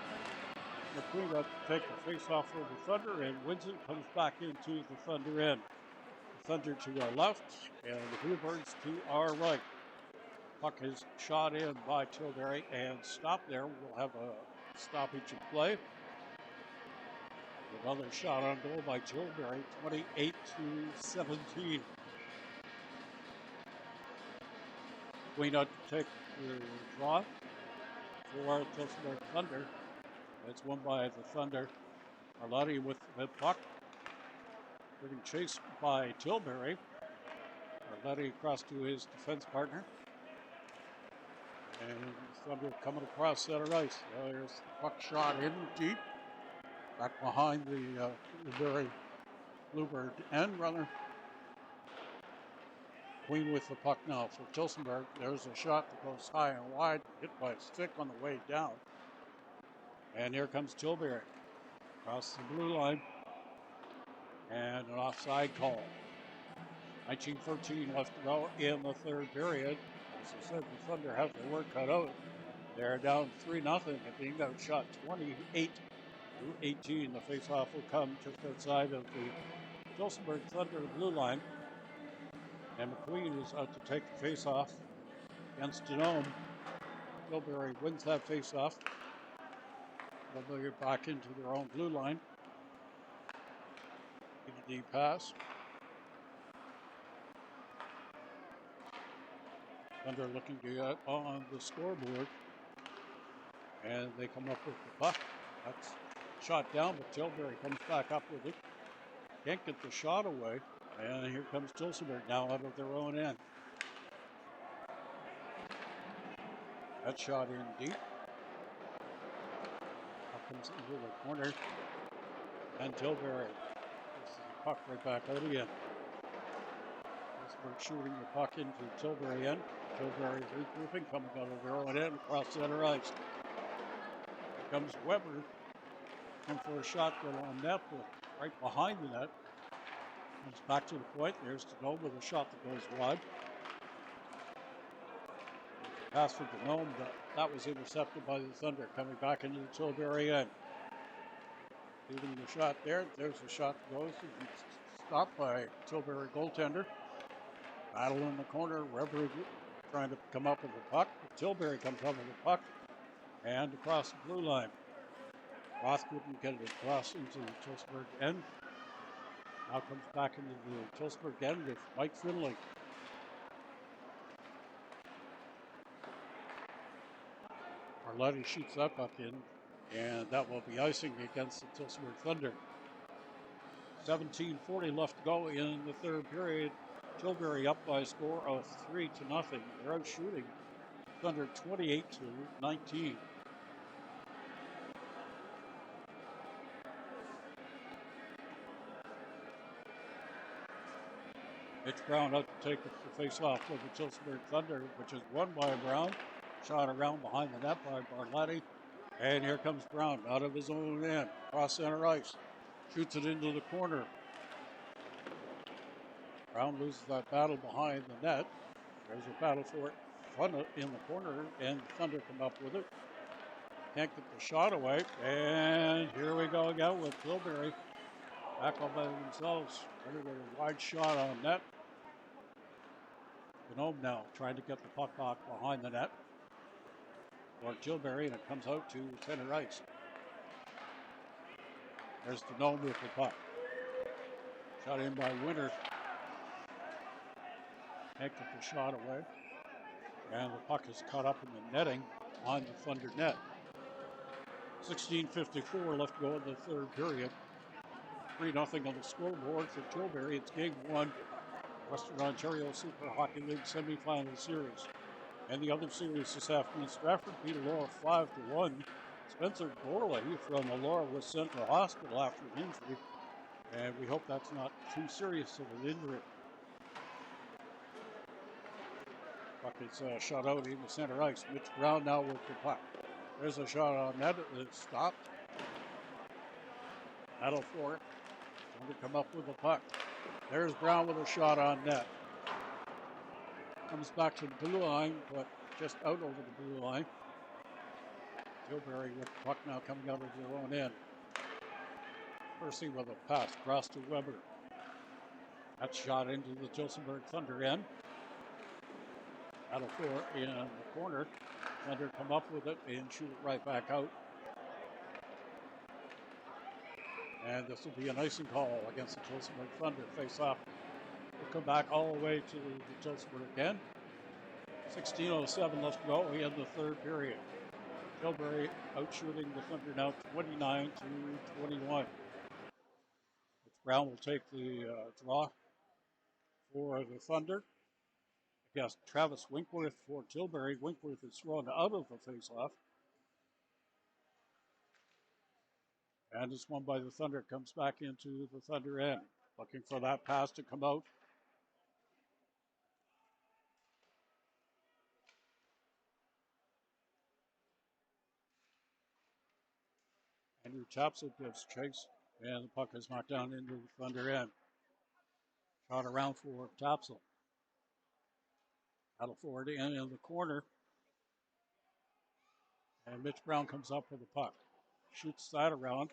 McQueen up to take the face-off for the Thunder, and wins it, comes back into the Thunder end. The Thunder to our left, and the Bluebirds to our right. Puck is shot in by Tilbury and stopped there. We'll have a stoppage in play. Another shot on goal by Tilbury, 28-17. Queen out to take the draw for Tillsonburg Thunder. It's won by the Thunder. Arlotti with the puck. Being chased by Tilbury. Arlotti across to his defense partner. And Thunder coming across center ice. There's the puck shot in deep. Back behind the Bluebird end runner. Queen with the puck now for Tillsonburg. There's a shot that goes high and wide. Hit by a stick on the way down. And here comes Tilbury. Across the blue line. And an offside call. 19:13 left to go in the third period. As I said, the Thunder have their work cut out. They're down 3-0 and being outshot 28-18. The faceoff will come just outside of the Tillsonburg Thunder blue line. And McQueen is out to take the faceoff against Denome. Tilbury wins that faceoff. They'll get back into their own blue line. Get a deep pass. Thunder looking to get on the scoreboard. And they come up with the puck. That's shot down, but Tilbury comes back up with it. Can't get the shot away. And here comes Tillsonburg now out of their own end. That shot in deep. Up comes into the corner. And Tilbury gets the puck right back out again. Tillsonburg shooting the puck into Tilbury end. Tilbury's regrouping, coming out of their own end across center ice. Here comes Weber. Looking for a shot that on net, but right behind the net. Comes back to the point. There's Denome with a shot that goes wide. Pass for Denome, but that was intercepted by the Thunder. Coming back into the Tilbury end. Leaving the shot there. There's the shot that goes. Stopped by Tilbury goaltender. Battle in the corner. Weber trying to come up with the puck. Tilbury comes up with the puck. And across the blue line. Roth couldn't get it across into the Tillsonburg end. Now comes back into the Tillsonburg end with Mike Finley. Arlotti shoots that puck in, and that will be icing against the Tillsonburg Thunder. 17:40 left to go in the third period. Tilbury up by a score of 3-0. They're out shooting Thunder 28-19. Mitch Brown out to take the face-off for the Tillsonburg Thunder, which is won by Brown. Shot around behind the net by Barletti. And here comes Brown out of his own end, across center ice. Shoots it into the corner. Brown loses that battle behind the net. There's a battle for it front in the corner, and Thunder come up with it. Can't get the shot away. And here we go again with Tilbury. Back all by themselves. Ready with a wide shot on net. Denome now trying to get the puck back behind the net. For Tilbury, and it comes out to center ice. There's the Gnome with the puck. Shot in by Winter. Can't get the shot away. And the puck is caught up in the netting on the Thunder net. 16:54 left to go in the third period. 3-0 on the scoreboard for Tilbury. It's Game 1, Western Ontario Super Hockey League semifinal series. And the other series this afternoon, Stratford beat Laura 5-1. Spencer Gorley from Laura was sent to hospital after an injury, and we hope that's not too serious of an injury. Puck is shot out in the center ice. Mitch Brown now with the puck. There's a shot on net. It's stopped. Battle for it. Going to come up with the puck. There's Brown with a shot on net. Comes back to the blue line, but just out over the blue line. Tilbury with the puck now coming out of their own end. Percy with a pass across to Weber. That shot into the Tillsonburg Thunder end. Battle for it in the corner. Thunder come up with it and shoot it right back out. And this will be an icing call against the Tillsonburg Thunder. Face off. We'll come back all the way to the Tillsonburg end. 16:07 left to go in the third period. Tilbury outshooting the Thunder now 29-21. Brown will take the draw for the Thunder. Against Travis Winkworth for Tilbury. Winkworth is thrown out of the faceoff. And it's won by the Thunder. Comes back into the Thunder end. Looking for that pass to come out. Andrew Tapsell gives chase. And the puck is knocked down into the Thunder end. Shot around for Tapsell. Battle for it in the corner. And Mitch Brown comes up with the puck. Shoots that around.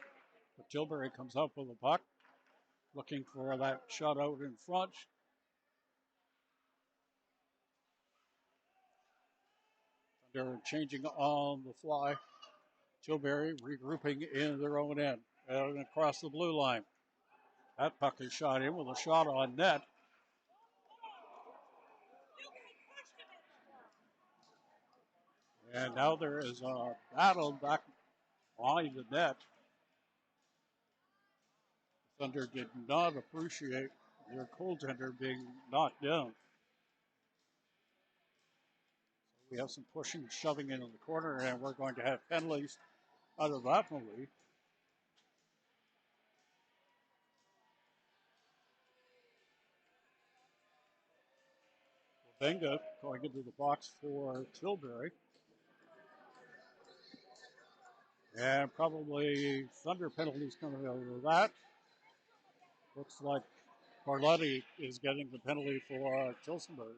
But Tilbury comes up with the puck. Looking for that shot out in front. They're changing on the fly. Tilbury regrouping in their own end. And across the blue line. That puck is shot in with a shot on net. And now there is a battle back behind the net. The Thunder did not appreciate their goaltender being knocked down. So we have some pushing and shoving in the corner, and we're going to have penalties out of that penalty. Benga going into the box for Tilbury. And probably Thunder penalties coming out of that. Looks like Barletti is getting the penalty for Tillsonburg.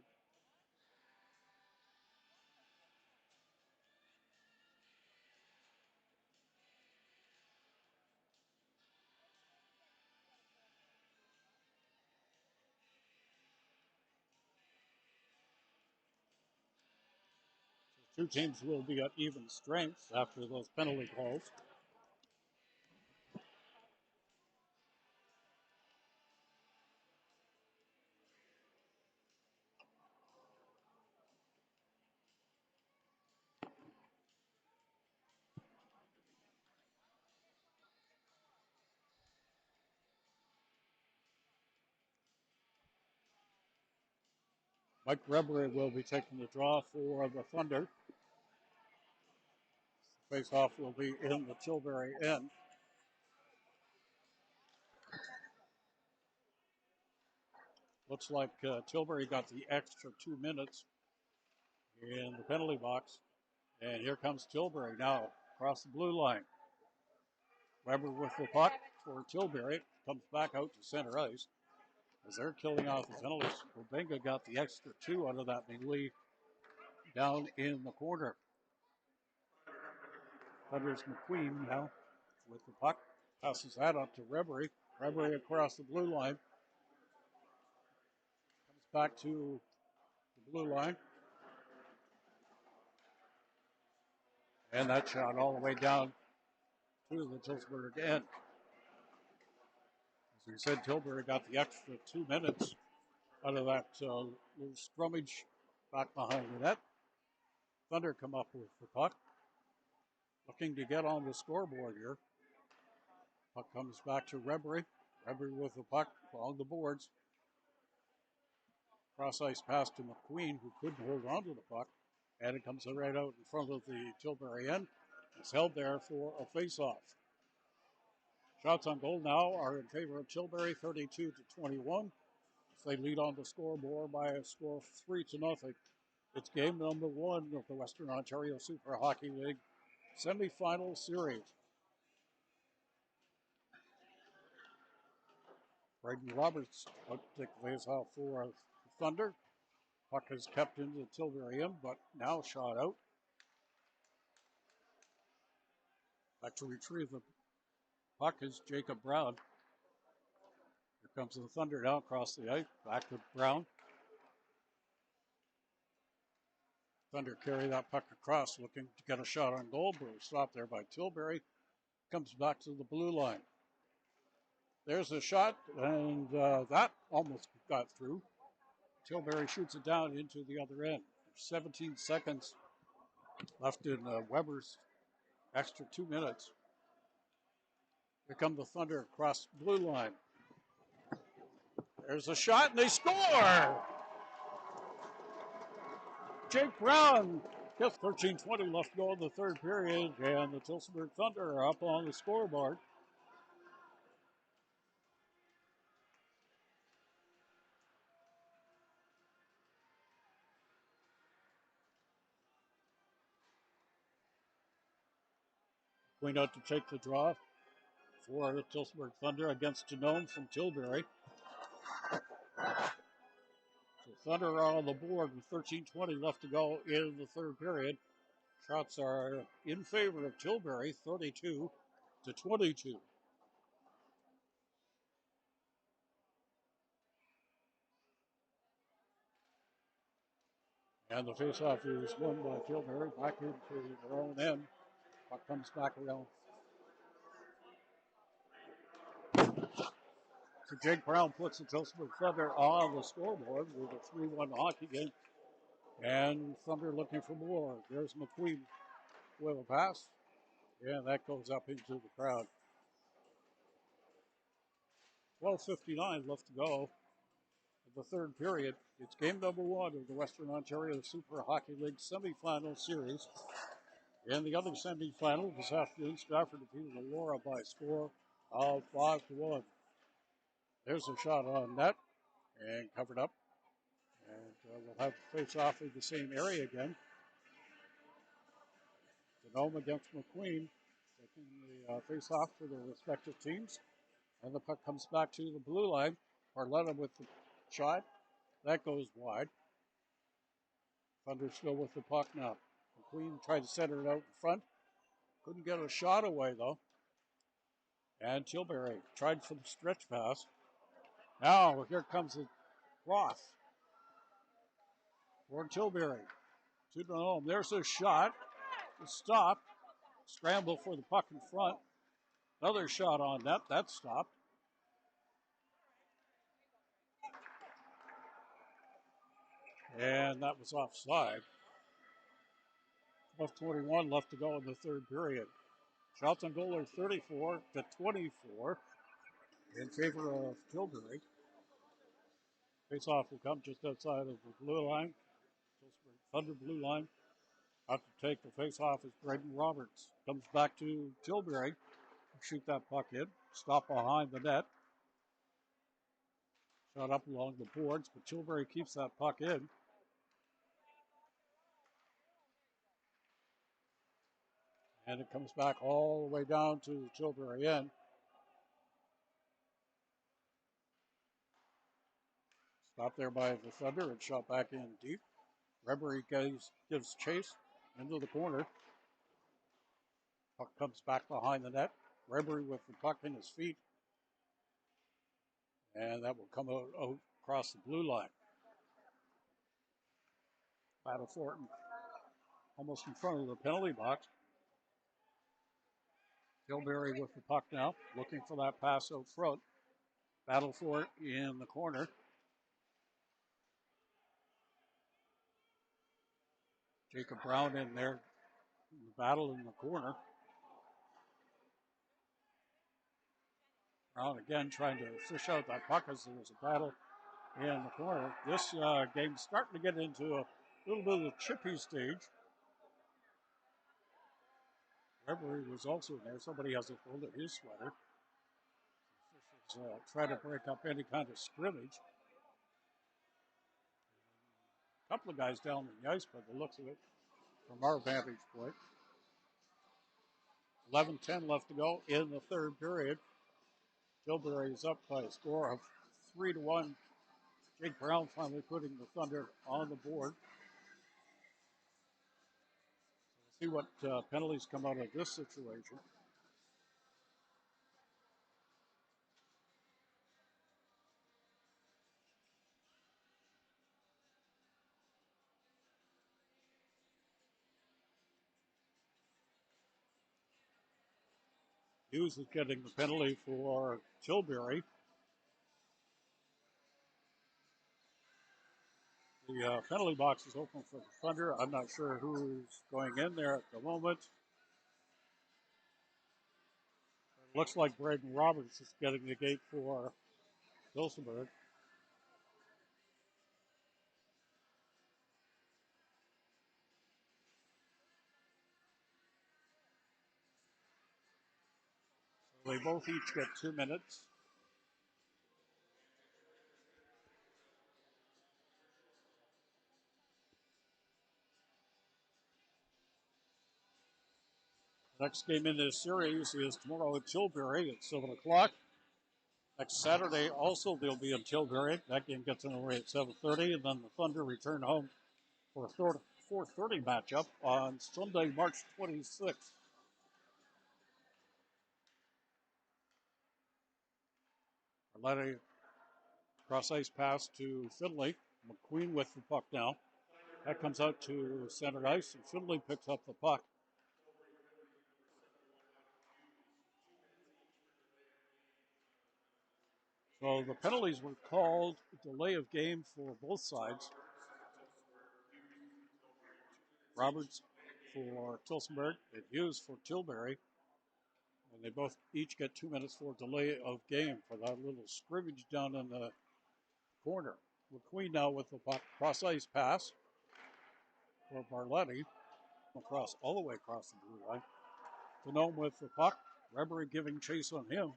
Two teams will be at even strength after those penalty calls. Mike Rebbery will be taking the draw for the Thunder. Face-off will be in the Tilbury end. Looks like Tilbury got the extra 2 minutes in the penalty box. And here comes Tilbury now across the blue line. Weber with the puck for Tilbury. Comes back out to center ice as they're killing off the penalties. Benga got the extra 2 out of that melee down in the corner. Thunder's McQueen now with the puck. Passes that up to Rebbery. Rebbery across the blue line. Comes back to the blue line. And that shot all the way down to the Tillsonburg end. We said Tilbury got the extra 2 minutes out of that little scrummage back behind the net. Thunder come up with the puck, looking to get on the scoreboard here. Puck comes back to Rebry. Rebry with the puck along the boards. Cross ice pass to McQueen, who couldn't hold on to the puck. And it comes right out in front of the Tilbury end. It's held there for a face-off. Shots on goal now are in favor of Tilbury, 32-21. They lead on the scoreboard by a score of 3-0. It's game number 1 of the Western Ontario Super Hockey League semifinal series. Braden Roberts out to take the face-off for the Thunder. Puck is kept into the Tilbury end, but now shot out. Back to retrieve the puck is Jacob Brown. Here comes the Thunder now across the ice. Back to Brown. Thunder carry that puck across, looking to get a shot on goal, but was stopped there by Tilbury. Comes back to the blue line. There's a shot, and that almost got through. Tilbury shoots it down into the other end. 17 seconds left in Weber's extra 2 minutes. Here come the Thunder across the blue line. There's a shot, and they score! Jake Brown gets 13:20 left to go in the third period, and the Tillsonburg Thunder are up on the scoreboard. Queen out to take the draw for the Tillsonburg Thunder against Genome from Tilbury. So Thunder are on the board with 13:20 left to go in the third period. Shots are in favor of Tilbury, 32-22. And the faceoff is won by Tilbury back into their own end. Puck comes back around. So Jake Brown puts the Tillsonburg Thunder on the scoreboard with a 3-1 hockey game. And Thunder looking for more. There's McQueen with a pass. And that goes up into the crowd. 12:59 left to go in the third period. It's game number 1 of the Western Ontario Super Hockey League semifinal series. In the other semifinal this afternoon, Stratford defeated Aurora by a score of 5-1. There's a shot on net and covered up. And we'll have the face-off in the same area again. Genome against McQueen, taking the face-off for their respective teams. And the puck comes back to the blue line. Arletta with the shot. That goes wide. Thunder still with the puck now. McQueen tried to center it out in front. Couldn't get a shot away, though. And Tilbury tried for the stretch pass. Now, here comes the cross for Tilbury. To the home. There's a shot. Stop. Scramble for the puck in front. Another shot on net. That stopped. And that was offside. 12:21 left to go in the third period. Shots on goal are 34-24 in favor of Tilbury. Face-off will come just outside of the blue line. Thunder blue line. Out to take the face-off is Braden Roberts. Comes back to Tilbury. Shoot that puck in. Stop behind the net. Shot up along the boards, but Tilbury keeps that puck in. And it comes back all the way down to the Tilbury end. Stopped there by the Thunder and shot back in deep. Rebry gives chase into the corner. Puck comes back behind the net. Rebry with the puck in his feet. And that will come out across the blue line. Battle Thornton almost in front of the penalty box. Tilbury with the puck now, looking for that pass out front. Battle for it in the corner. Jacob Brown in there. Battle in the corner. Brown again trying to fish out that puck as there was a battle in the corner. This game's starting to get into a little bit of the chippy stage. Reverie was also in there. Somebody has a hold of his sweater. Officials try to break up any kind of scrimmage. A couple of guys down the ice by the looks of it from our vantage point. 11:10 left to go in the third period. Tilbury is up by a score of 3-1. Jake Brown finally putting the Thunder on the board. See what penalties come out of this situation. Hughes is getting the penalty for Tilbury. The penalty box is open for the Thunder. I'm not sure who's going in there at the moment. It looks like Braden Roberts is getting the gate for Tillsonburg. So they both each get 2 minutes. Next game in this series is tomorrow at Tilbury at 7 o'clock. Next Saturday also they'll be in Tilbury. That game gets underway at 7:30, and then the Thunder return home for a 4:30 matchup on Sunday, March 26th. Arletti cross ice pass to Finley. McQueen with the puck now. That comes out to center ice, and Finley picks up the puck. So the penalties were called delay of game for both sides. Roberts for Tillsonburg and Hughes for Tilbury. And they both each get 2 minutes for delay of game for that little scrimmage down in the corner. McQueen now with the puck, cross ice pass for Barletti. All the way across the blue line. Denome with the puck. Reverie giving chase on him.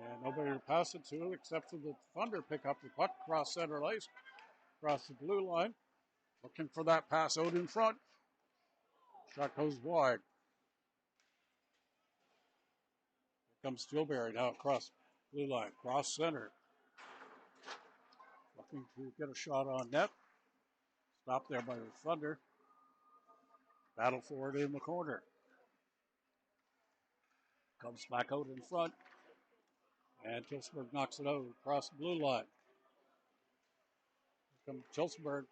And nobody to pass it to except for the Thunder pick up the puck, cross center ice, across the blue line. Looking for that pass out in front. Shot goes wide. Here comes Tilbury now across blue line, cross center. Looking to get a shot on net. Stopped there by the Thunder. Battle for it in the corner. Comes back out in front. And Tillsonburg knocks it out across the blue line. Here comes Tillsonburg.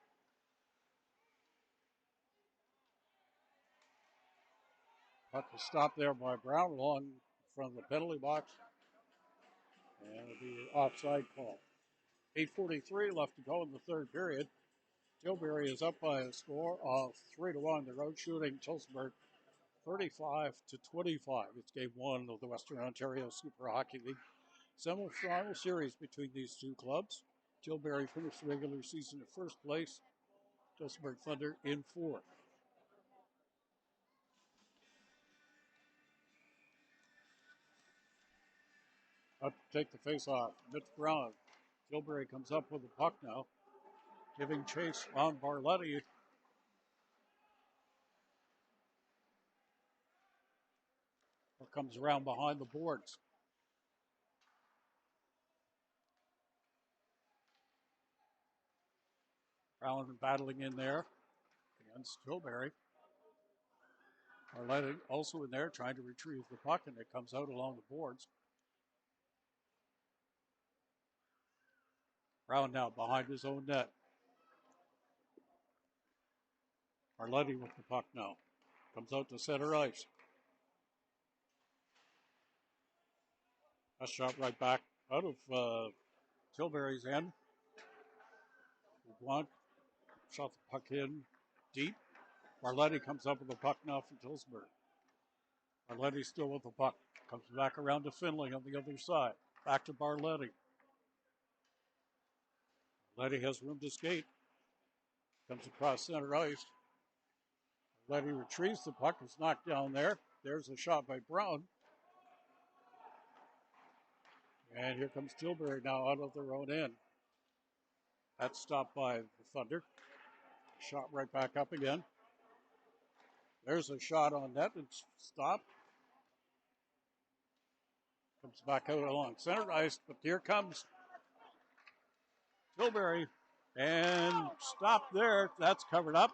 Puck was stopped there by Brown along from the penalty box. And it'll be an offside call. 8:43 left to go in the third period. Tilbury is up by a score of 3-1. The road shooting Tillsonburg 35-25. It's game one of the Western Ontario Super Hockey League semi-final series between these two clubs. Tilbury finished the regular season in first place. Tillsonburg Thunder in fourth. Up to take the face-off. Mitch Brown. Tilbury comes up with the puck now. Giving chase on Barletti. Comes around behind the boards. Brown battling in there against Tilbury. Barletti also in there trying to retrieve the puck, and it comes out along the boards. Brown now behind his own net. Barletti with the puck now. Comes out to center ice. A shot right back out of Tilbury's end. Blunt shot the puck in deep. Barletti comes up with the puck now for Tillsonburg. Barletti still with the puck. Comes back around to Finley on the other side. Back to Barletti. Barletti has room to skate. Comes across center ice. Barletti retrieves the puck. It's knocked down there. There's a shot by Brown. And here comes Tilbury now out of their own end. That's stopped by the Thunder. Shot right back up again. There's a shot on net. It's stopped. Comes back out along center ice, but here comes Tilbury. And stopped there. That's covered up.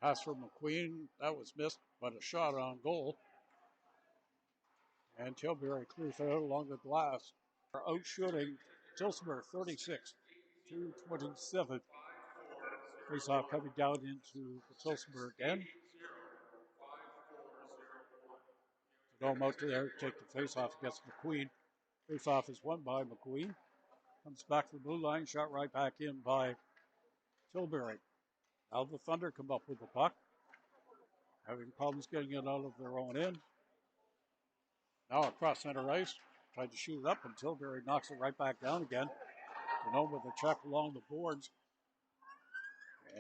Pass from McQueen. That was missed, but a shot on goal. And Tilbury clears it out along the glass. Out shooting Tillsonburg 36 to 27. Face-off coming down into the Tillsonburg end. Dome out to there, take the face-off against McQueen. Face-off is won by McQueen. Comes back to the blue line, shot right back in by Tilbury. Now the Thunder come up with the puck. Having problems getting it out of their own end. Now across center ice. Tried to shoot it up, and Tilbury knocks it right back down again. Denome with a check along the boards.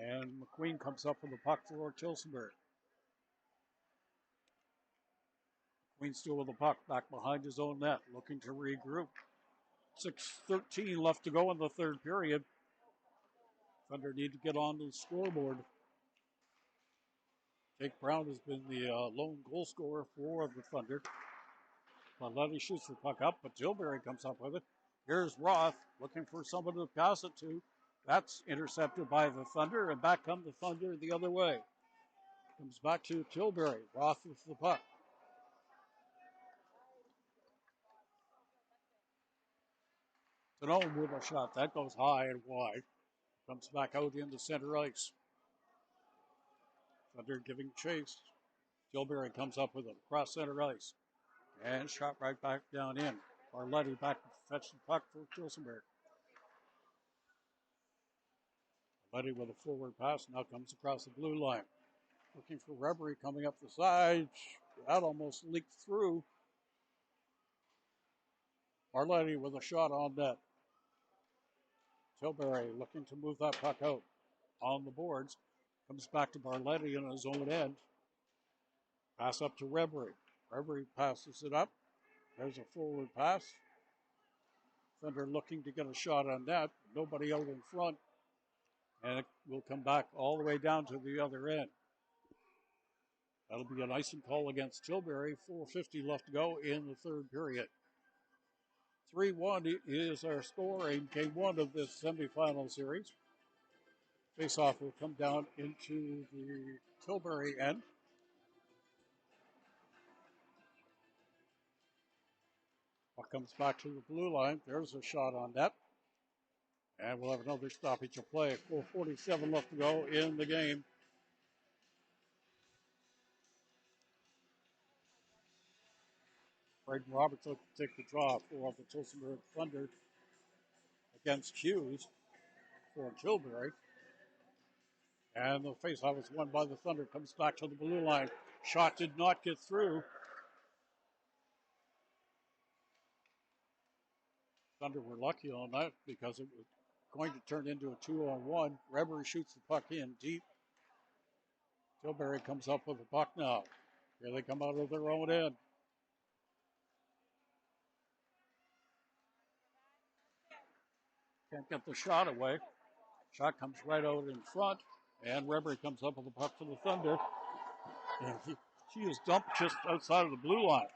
And McQueen comes up with the puck for Tillsonburg. McQueen still with the puck back behind his own net, looking to regroup. 6:13 left to go in the third period. Thunder need to get on the scoreboard. Jake Brown has been the lone goal scorer for the Thunder. Barletti shoots the puck up, but Tilbury comes up with it. Here's Roth looking for someone to pass it to. That's intercepted by the Thunder, and back come the Thunder the other way. Comes back to Tilbury. Roth with the puck. Denome with a shot. That goes high and wide. Comes back out into center ice. Thunder giving chase. Tilbury comes up with it across center ice. And shot right back down in. Barletti back to fetch the puck for Tillsonburg. Barletti with a forward pass. Now comes across the blue line. Looking for Reverie coming up the side. That almost leaked through. Barletti with a shot on net. Tilbury looking to move that puck out on the boards. Comes back to Barletti in his own end. Pass up to Reverie. Reverie passes it up. There's a forward pass. Thunder looking to get a shot on that. Nobody out in front. And it will come back all the way down to the other end. That'll be an icing call against Tilbury. 4:50 left to go in the third period. 3-1 is our score in game one of this semifinal series. Face-off will come down into the Tilbury end. Puck comes back to the blue line. There's a shot on net. And we'll have another stoppage of play. 4:47 left to go in the game. Braden Roberts will take the draw for the Tillsonburg Thunder against Hughes for Tilbury. And the faceoff is won by the Thunder. Comes back to the blue line. Shot did not get through. Thunder were lucky on that because it was going to turn into a 2-on-1. Reverie shoots the puck in deep. Tilbury comes up with the puck now. Here they come out of their own end. Can't get the shot away. Shot comes right out in front, and Reverie comes up with the puck for the Thunder. And she is dumped just outside of the blue line.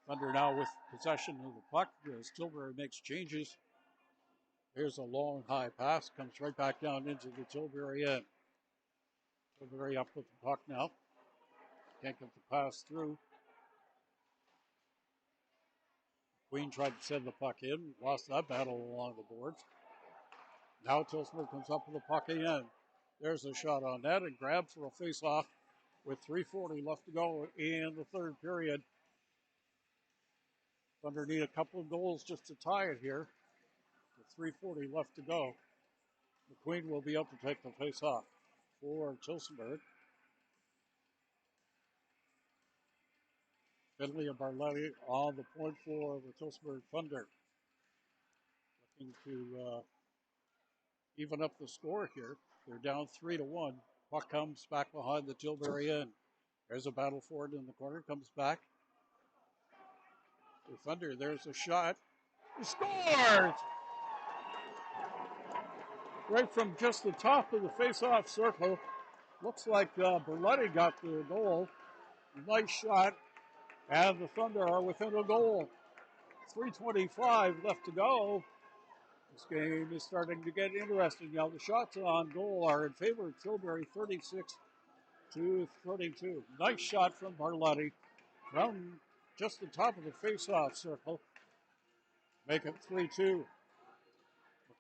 Thunder now with possession of the puck as Tilbury makes changes. Here's a long high pass, comes right back down into the Tilbury end. Tilbury up with the puck now. Can't get the pass through. Queen tried to send the puck in, lost that battle along the boards. Now Tillsonburg comes up with the puck again. There's a shot on net and grab for a face-off with 3:40 left to go in the third period. Thunder need a couple of goals just to tie it here. With 3:40 left to go. McQueen will be up to take the face-off for Tillsonburg. Finley and Barletti on the point for the Tillsonburg Thunder. Looking to even up the score here. They're down 3-1. Puck comes back behind the Tilbury end. There's a battle for it in the corner. Comes back. The Thunder, there's a shot. He scores! Right from just the top of the face-off circle. Looks like Berletti got the goal. Nice shot. And the Thunder are within a goal. 3:25 left to go. This game is starting to get interesting now. The shots on goal are in favor of Tilbury, 36-32. Nice shot from Barletti from just the top of the face-off circle. Make it 3-2.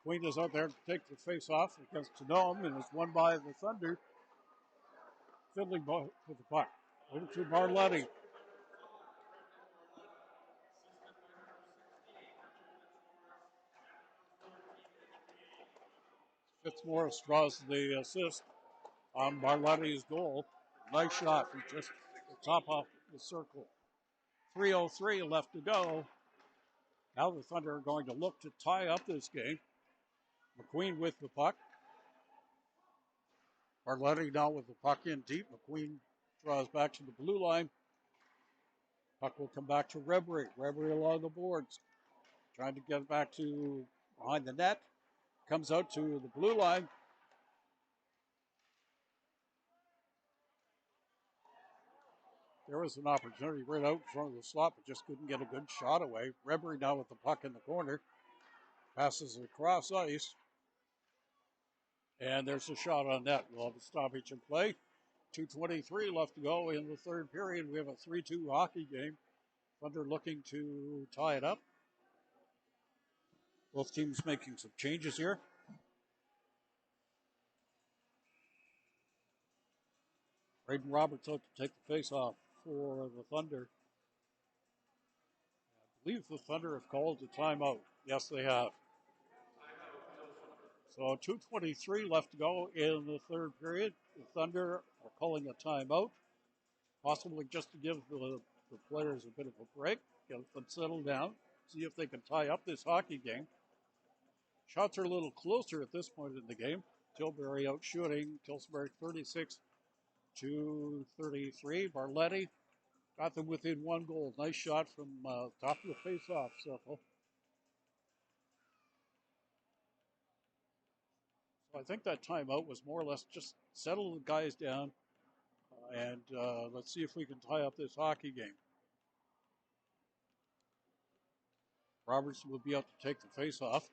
McQueen is out there to take the face-off against Tenome and is won by the Thunder. Fiddling with the puck. Over to Barletti. Fitzmaurice draws the assist on Barletti's goal. Nice shot from just the top off the circle. 3:03 left to go. Now the Thunder are going to look to tie up this game. McQueen with the puck. Barletti now with the puck in deep. McQueen draws back to the blue line. Puck will come back to Rebry. Rebry along the boards. Trying to get it back to behind the net. Comes out to the blue line. There was an opportunity right out in front of the slot, but just couldn't get a good shot away. Rebry now with the puck in the corner. Passes it across ice. And there's a shot on net. We'll have a stoppage in play. 2:23 left to go in the third period. We have a 3-2 hockey game. Thunder looking to tie it up. Both teams making some changes here. Braden Roberts out to take the face-off for the Thunder. I believe the Thunder have called a timeout. Yes, they have. So 2:23 left to go in the third period. The Thunder are calling a timeout, possibly just to give the players a bit of a break, get them settled down, see if they can tie up this hockey game. Shots are a little closer at this point in the game. Tilbury out shooting Tillsonburg 36-33. Barletti got them within one goal. Nice shot from top of the face-off circle. So I think that timeout was more or less just settle the guys down and let's see if we can tie up this hockey game. Roberts will be out to take the face-off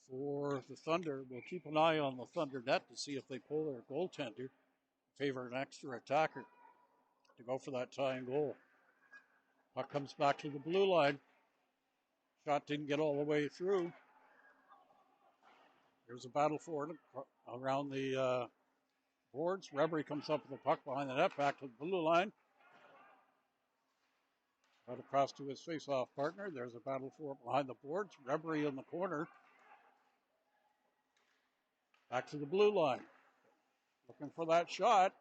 for the Thunder. We'll keep an eye on the Thunder net to see if they pull their goaltender, favor an extra attacker to go for that tying goal. Puck comes back to the blue line. Shot didn't get all the way through. There's a battle for it around the boards. Rebry comes up with the puck behind the net, back to the blue line. Right across to his face-off partner. There's a battle for it behind the boards. Rebry in the corner. Back to the blue line. Looking for that shot.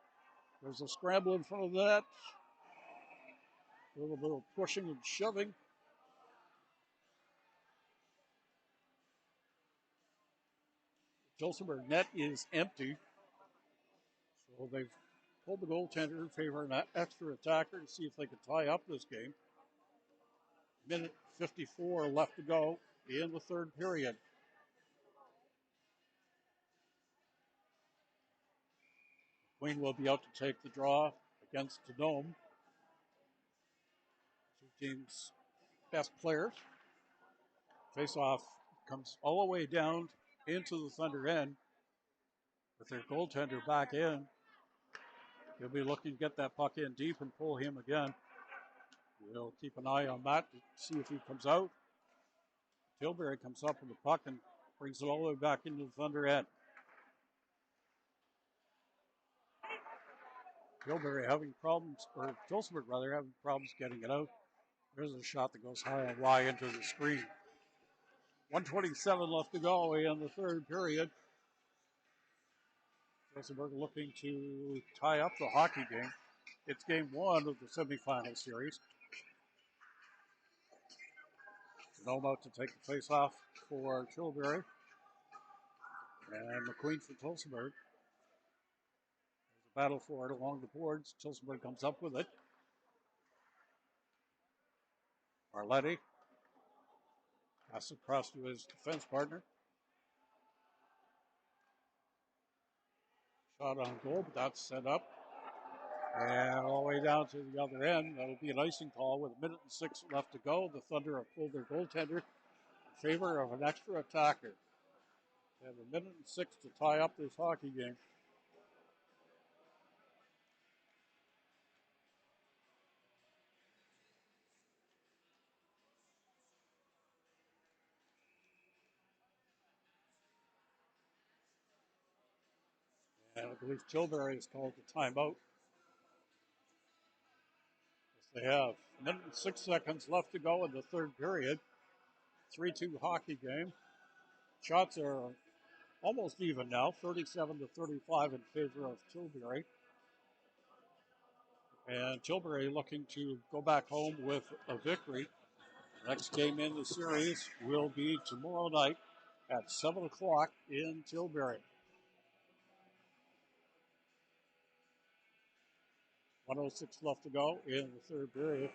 There's a scramble in front of the net. A little bit of pushing and shoving. Tillsonburg net is empty. So they've pulled the goaltender in favor of an extra attacker to see if they can tie up this game. Minute 54 left to go in the third period. Queen will be out to take the draw against Tenome. Two teams' best players. Face-off comes all the way down into the Thunder end with their goaltender back in. They'll be looking to get that puck in deep and pull him again. We'll keep an eye on that to see if he comes out. Tilbury comes up with the puck and brings it all the way back into the Thunder end. Tilbury having problems, or Tillsonburg rather, having problems getting it out. There's a shot that goes high and wide into the screen. 1:27 left to go in the third period. Tillsonburg looking to tie up the hockey game. It's game one of the semifinal series. Genome out to take the face off for Tilbury. And McQueen for Tillsonburg. There's a battle for it along the boards. Tillsonburg comes up with it. Arletti passes across to his defense partner. Shot on goal, but that's set up. And all the way down to the other end. That'll be an icing call with 1:06 left to go. The Thunder have pulled their goaltender in favor of an extra attacker. They have 1:06 to tie up this hockey game. And I believe Tilbury has called the timeout. Yes, they have. 1:06 left to go in the third period. 3-2 hockey game. Shots are almost even now, 37-35 in favor of Tilbury. And Tilbury looking to go back home with a victory. Next game in the series will be tomorrow night at 7 o'clock in Tilbury. 1:06 left to go in the third period.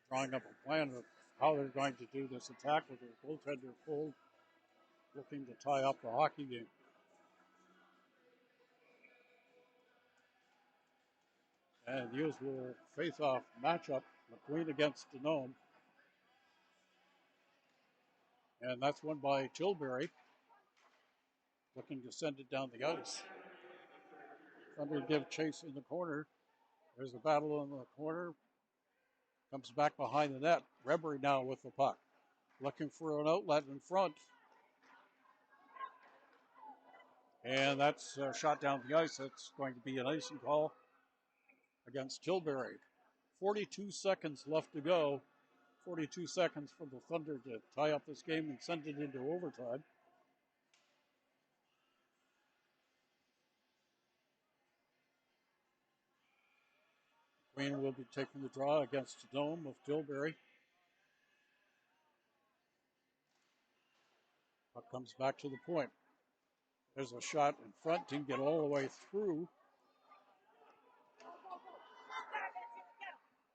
Drawing up a plan of how they're going to do this attack with their goaltender pulled, looking to tie up the hockey game. And the usual face-off matchup, McQueen against Denome. And that's won by Tilbury, looking to send it down the ice. Thunder give chase in the corner. There's a battle in the corner. Comes back behind the net. Rebbery now with the puck. Looking for an outlet in front. And that's shot down the ice. That's going to be an icing call against Tilbury. 42 seconds left to go. 42 seconds for the Thunder to tie up this game and send it into overtime. Queen will be taking the draw against the Dome of Tilbury. Puck comes back to the point. There's a shot in front. Didn't get all the way through.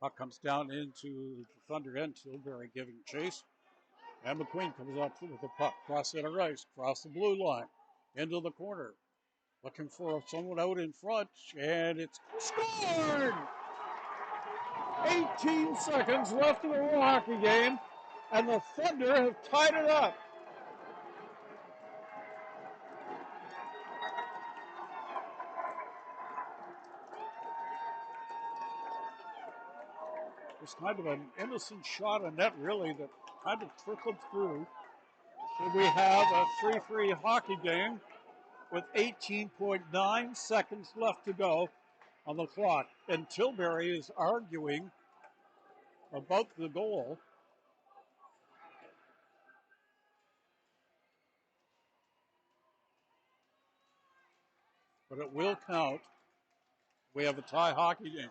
Puck comes down into the Thunder end. Tilbury giving chase. And McQueen comes up with the puck. Cross center ice. Cross the blue line. Into the corner. Looking for someone out in front. And it's scored! 18 seconds left in the hockey game. And the Thunder have tied it up. It's kind of an innocent shot on net, really, that kind of trickled through. So we have a 3-3 hockey game with 18.9 seconds left to go on the clock. And Tilbury is arguing about the goal. But it will count. We have a tie hockey game.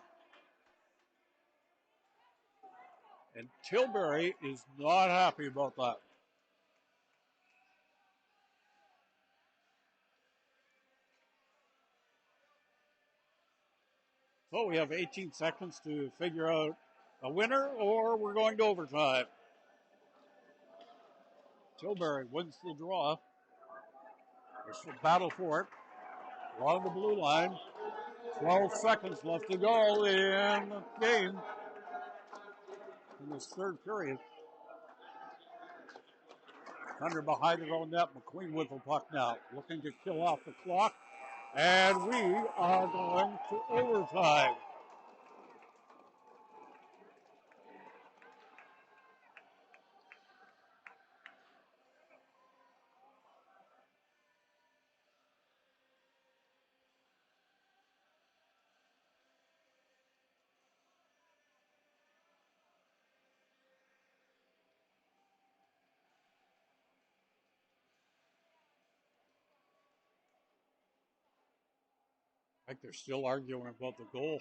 And Tilbury is not happy about that. So we have 18 seconds to figure out a winner, or we're going to overtime. Tilbury wins the draw. There's a battle for it. Along the blue line. 12 seconds left to go in the game in this third period. Thunder behind their own net. McQueen with the puck now, looking to kill off the clock. And we are going to overtime. Like they're still arguing about the goal.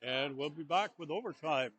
And we'll be back with overtime.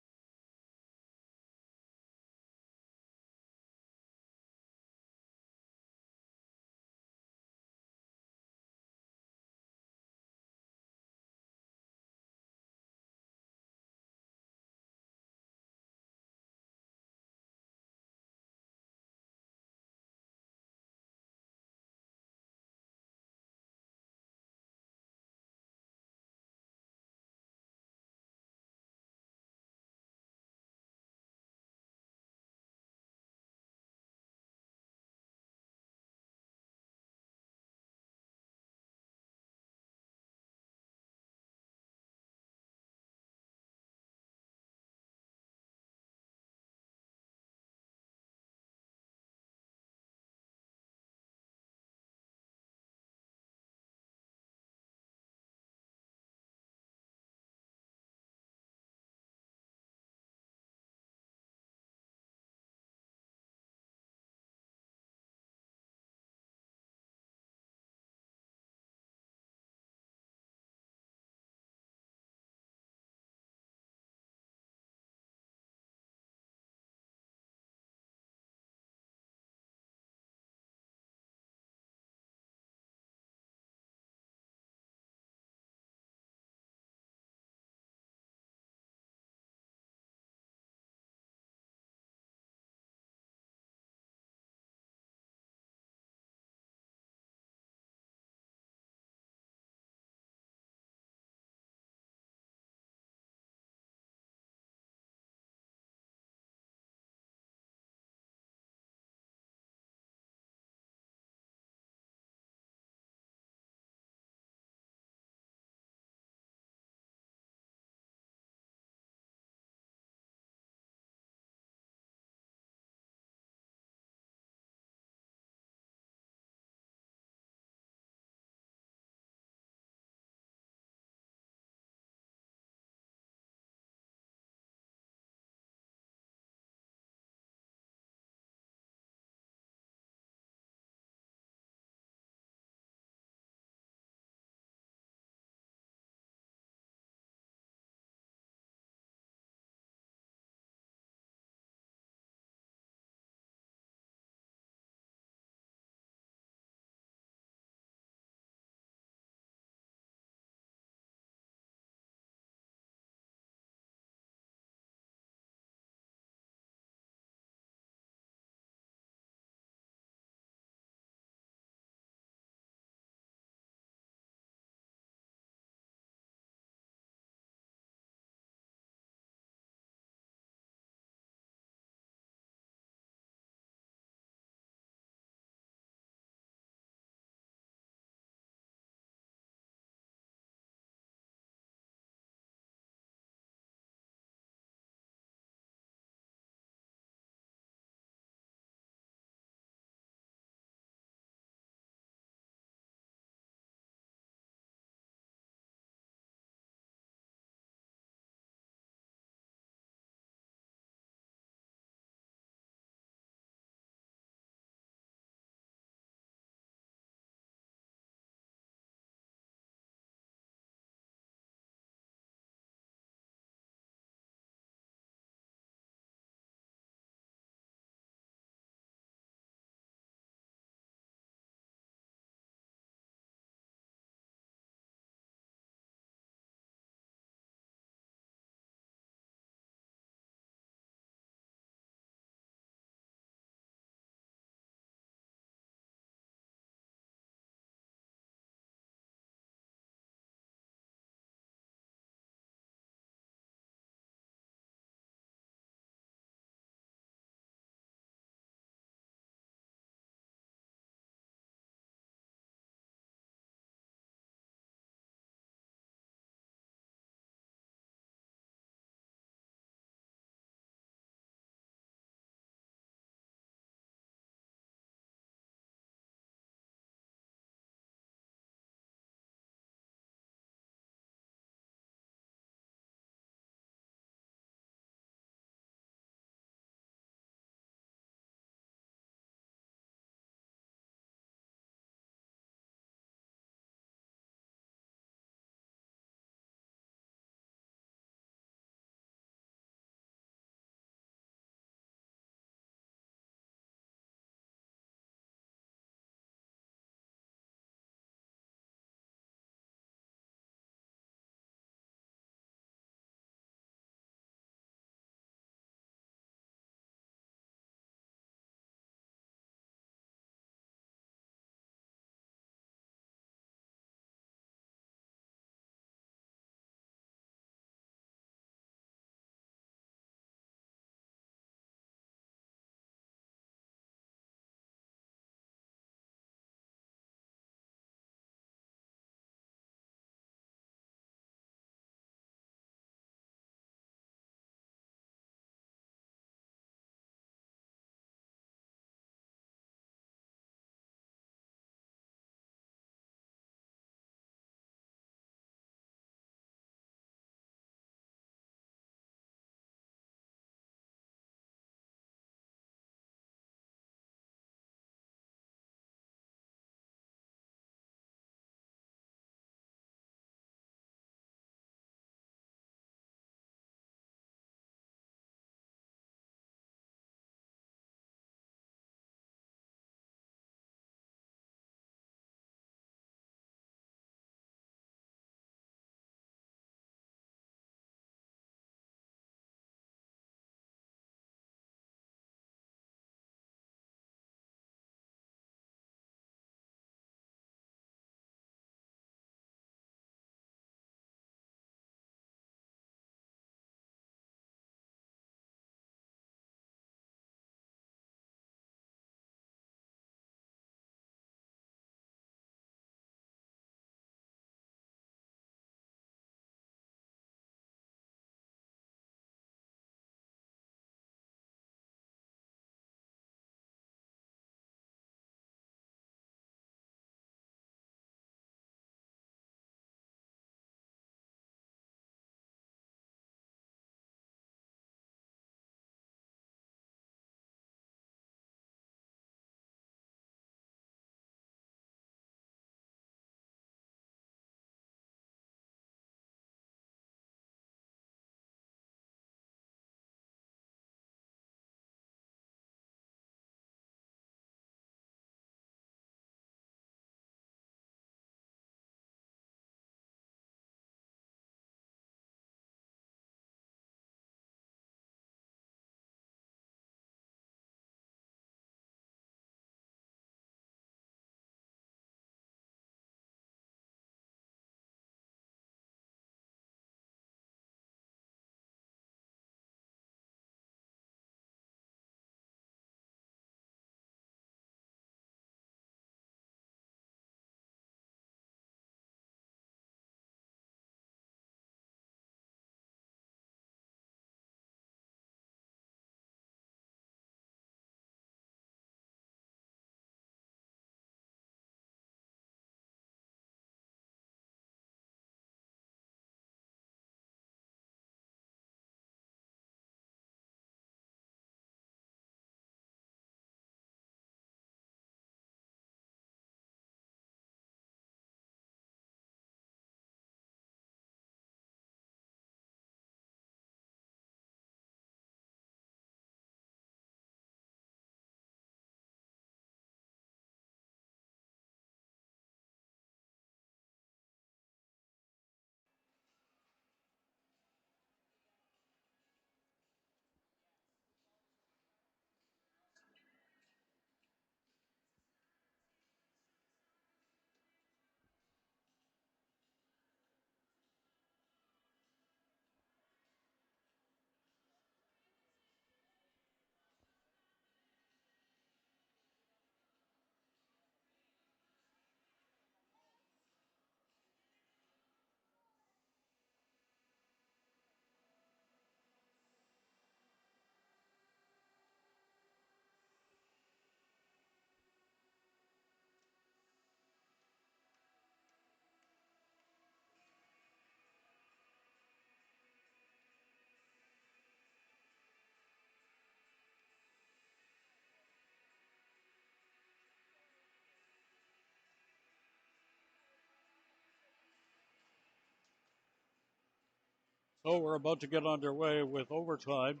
So we're about to get underway with overtime.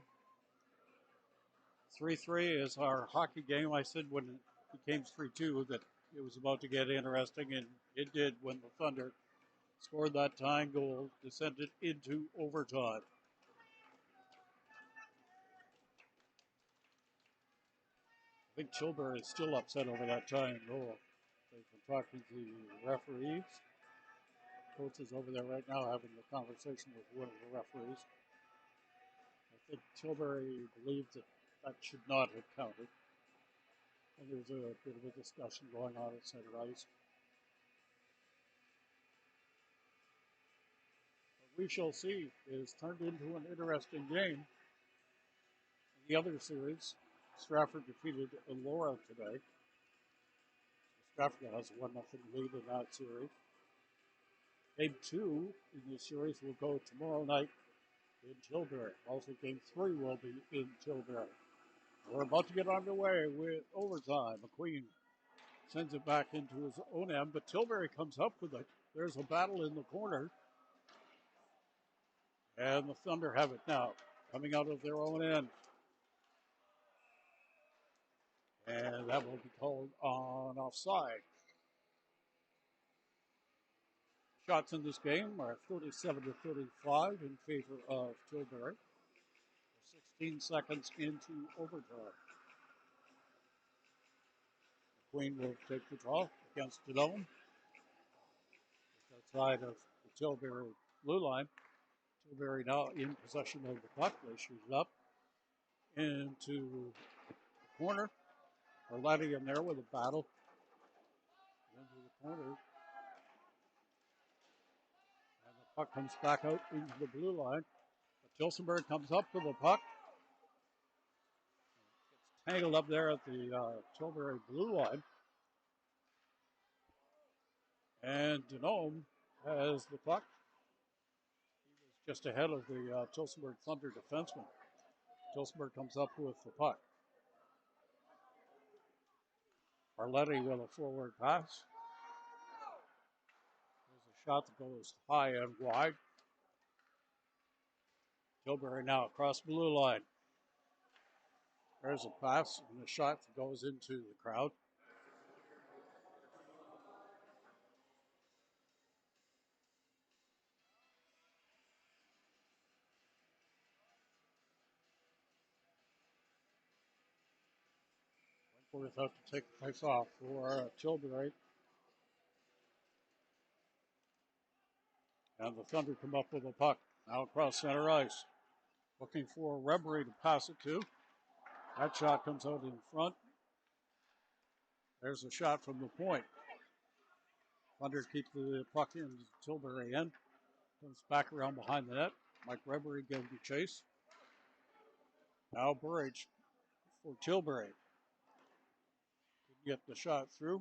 3-3 is our hockey game. I said when it became 3-2 that it was about to get interesting, and it did when the Thunder scored that tying goal, descended into overtime. I think Tilbury is still upset over that tying goal. They've been talking to the referees. Coach is over there right now having a conversation with one of the referees. I think Tilbury believes that that should not have counted. And there's a bit of a discussion going on at center ice. What we shall see is turned into an interesting game. In the other series, Stratford defeated Elora today. Stratford has a 1-0 lead in that series. Game 2 in this series will go tomorrow night in Tilbury. Also, Game 3 will be in Tilbury. We're about to get underway with overtime. McQueen sends it back into his own end, but Tilbury comes up with it. There's a battle in the corner. And the Thunder have it now, coming out of their own end. And that will be called on offside. Shots in this game are 37-35 in favor of Tilbury. 16 seconds into overtime. McQueen will take the draw against Denome. Just outside of the Tilbury blue line. Tilbury now in possession of the puck. They shoot it up into the corner. Arletti in there with a battle. Into the corner. And the puck comes back out into the blue line. But Tillsonburg comes up with the puck. It's tangled up there at the Tilbury blue line. And Denome has the puck. He was just ahead of the Tillsonburg Thunder defenseman. Tillsonburg comes up with the puck. Arletti with a forward pass. There's a shot that goes high and wide. Tilbury now across the blue line. There's a pass and a shot that goes into the crowd. Wentworth out to take the face off for Tilbury. And the Thunder come up with a puck now across center ice. Looking for Rebbery to pass it to. That shot comes out in front. There's a shot from the point. Thunder keep the puck in Tilbury end. Comes back around behind the net. Mike Rebbery gives the chase. Now Burridge for Tilbury. Get the shot through.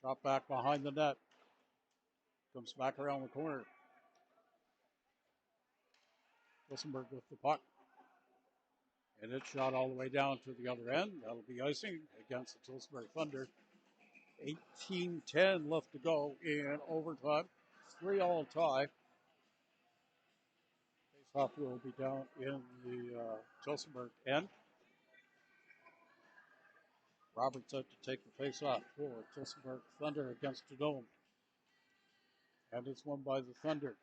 Shot back behind the net. Comes back around the corner. Tillsonburg with the puck. And it's shot all the way down to the other end. That'll be icing against the Tillsonburg Thunder. 18-10 left to go in overtime. 3-all tie. Face-off will be down in the Tillsonburg end. Roberts out to take the face-off for Tillsonburg Thunder against the Dome. And it's won by the Thunder.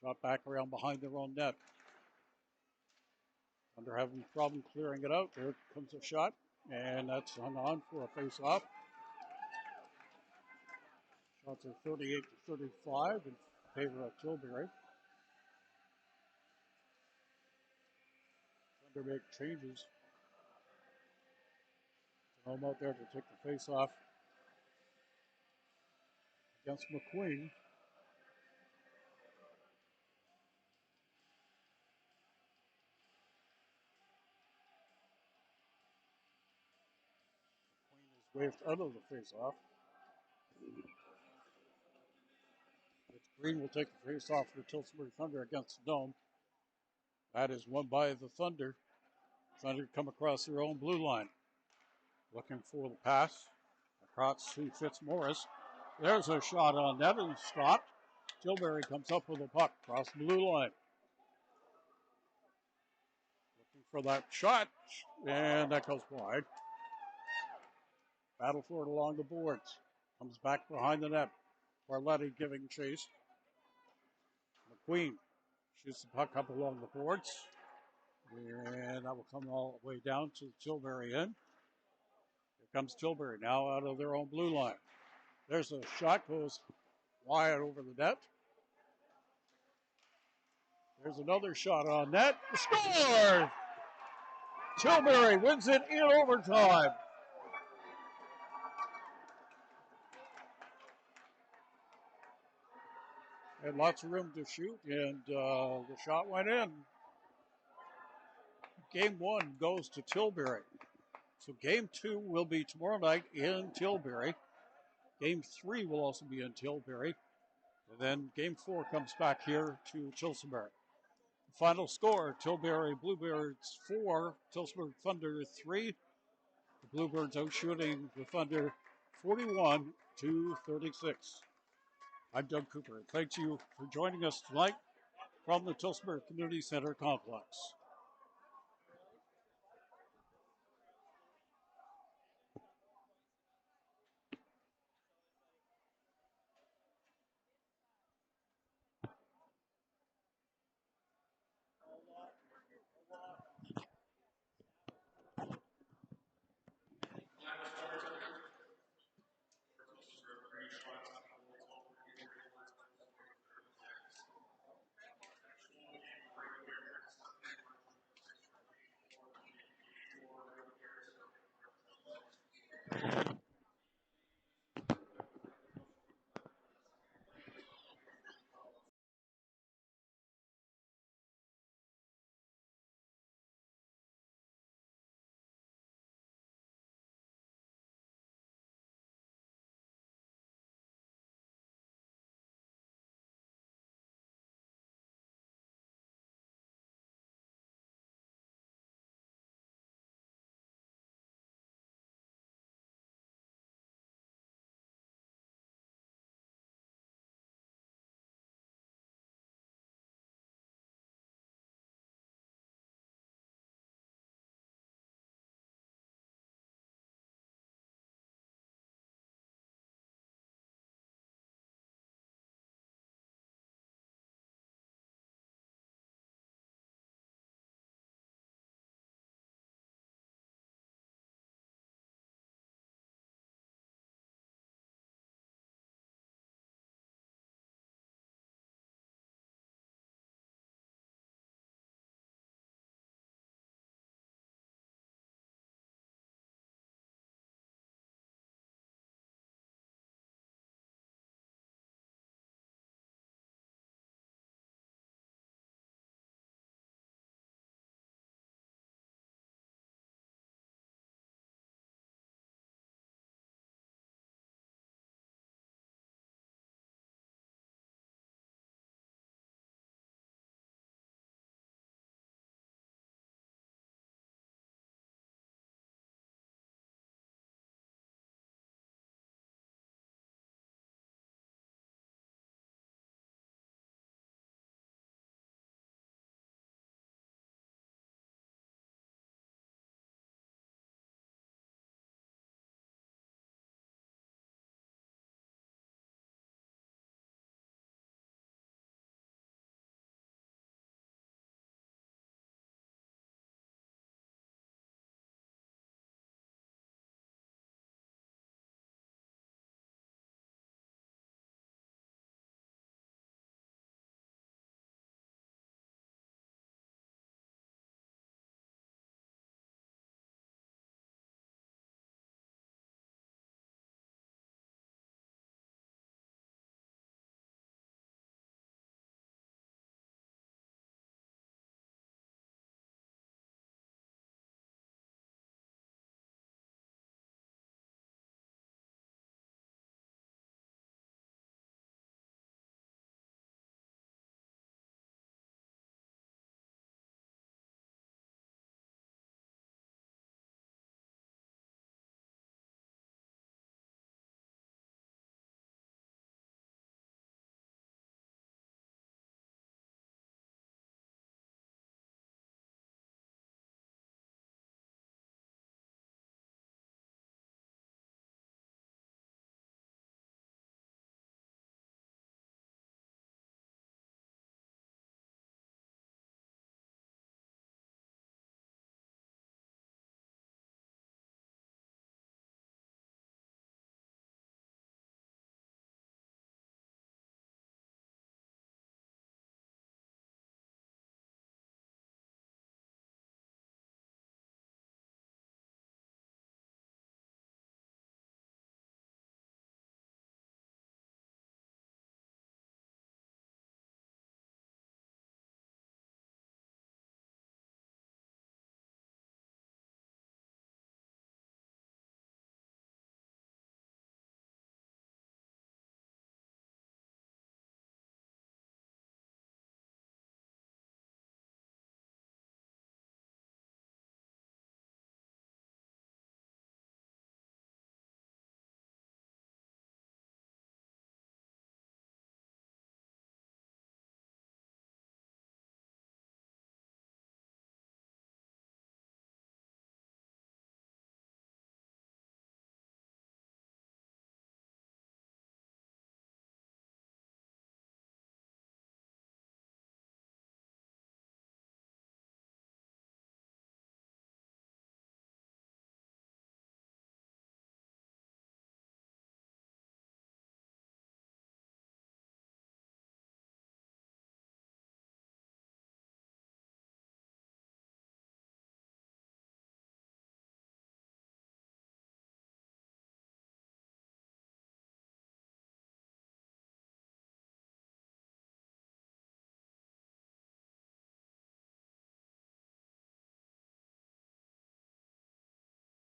Shot back around behind their own net. Thunder having a problem clearing it out. There comes a shot, and that's hung on for a face-off. Shots are 38-35 in favor of Tilbury. Thunder make changes. Home out there to take the face-off against McQueen. McQueen is waved out of the face-off. Green will take the face-off for the Tillsonburg Thunder against the Dome. That is won by the Thunder. Thunder come across their own blue line. Looking for the pass. Across to Fitzmaurice. There's a shot on net and stopped. Tilbury comes up with a puck across the blue line. Looking for that shot, and that goes wide. Battle for it along the boards. Comes back behind the net. Barletti giving chase. McQueen shoots the puck up along the boards. And that will come all the way down to the Tilbury end. Here comes Tilbury now out of their own blue line. There's a shot, goes wide over the net. There's another shot on net. Score! Tilbury wins it in overtime. Had lots of room to shoot, and the shot went in. Game 1 goes to Tilbury. So game 2 will be tomorrow night in Tilbury. Game 3 will also be in Tilbury. And then game 4 comes back here to Tillsonburg. Final score, Tilbury Bluebirds 4, Tillsonburg Thunder 3. The Bluebirds out shooting the Thunder 41-36. I'm Doug Cooper. Thank you for joining us tonight from the Tillsonburg Community Center Complex.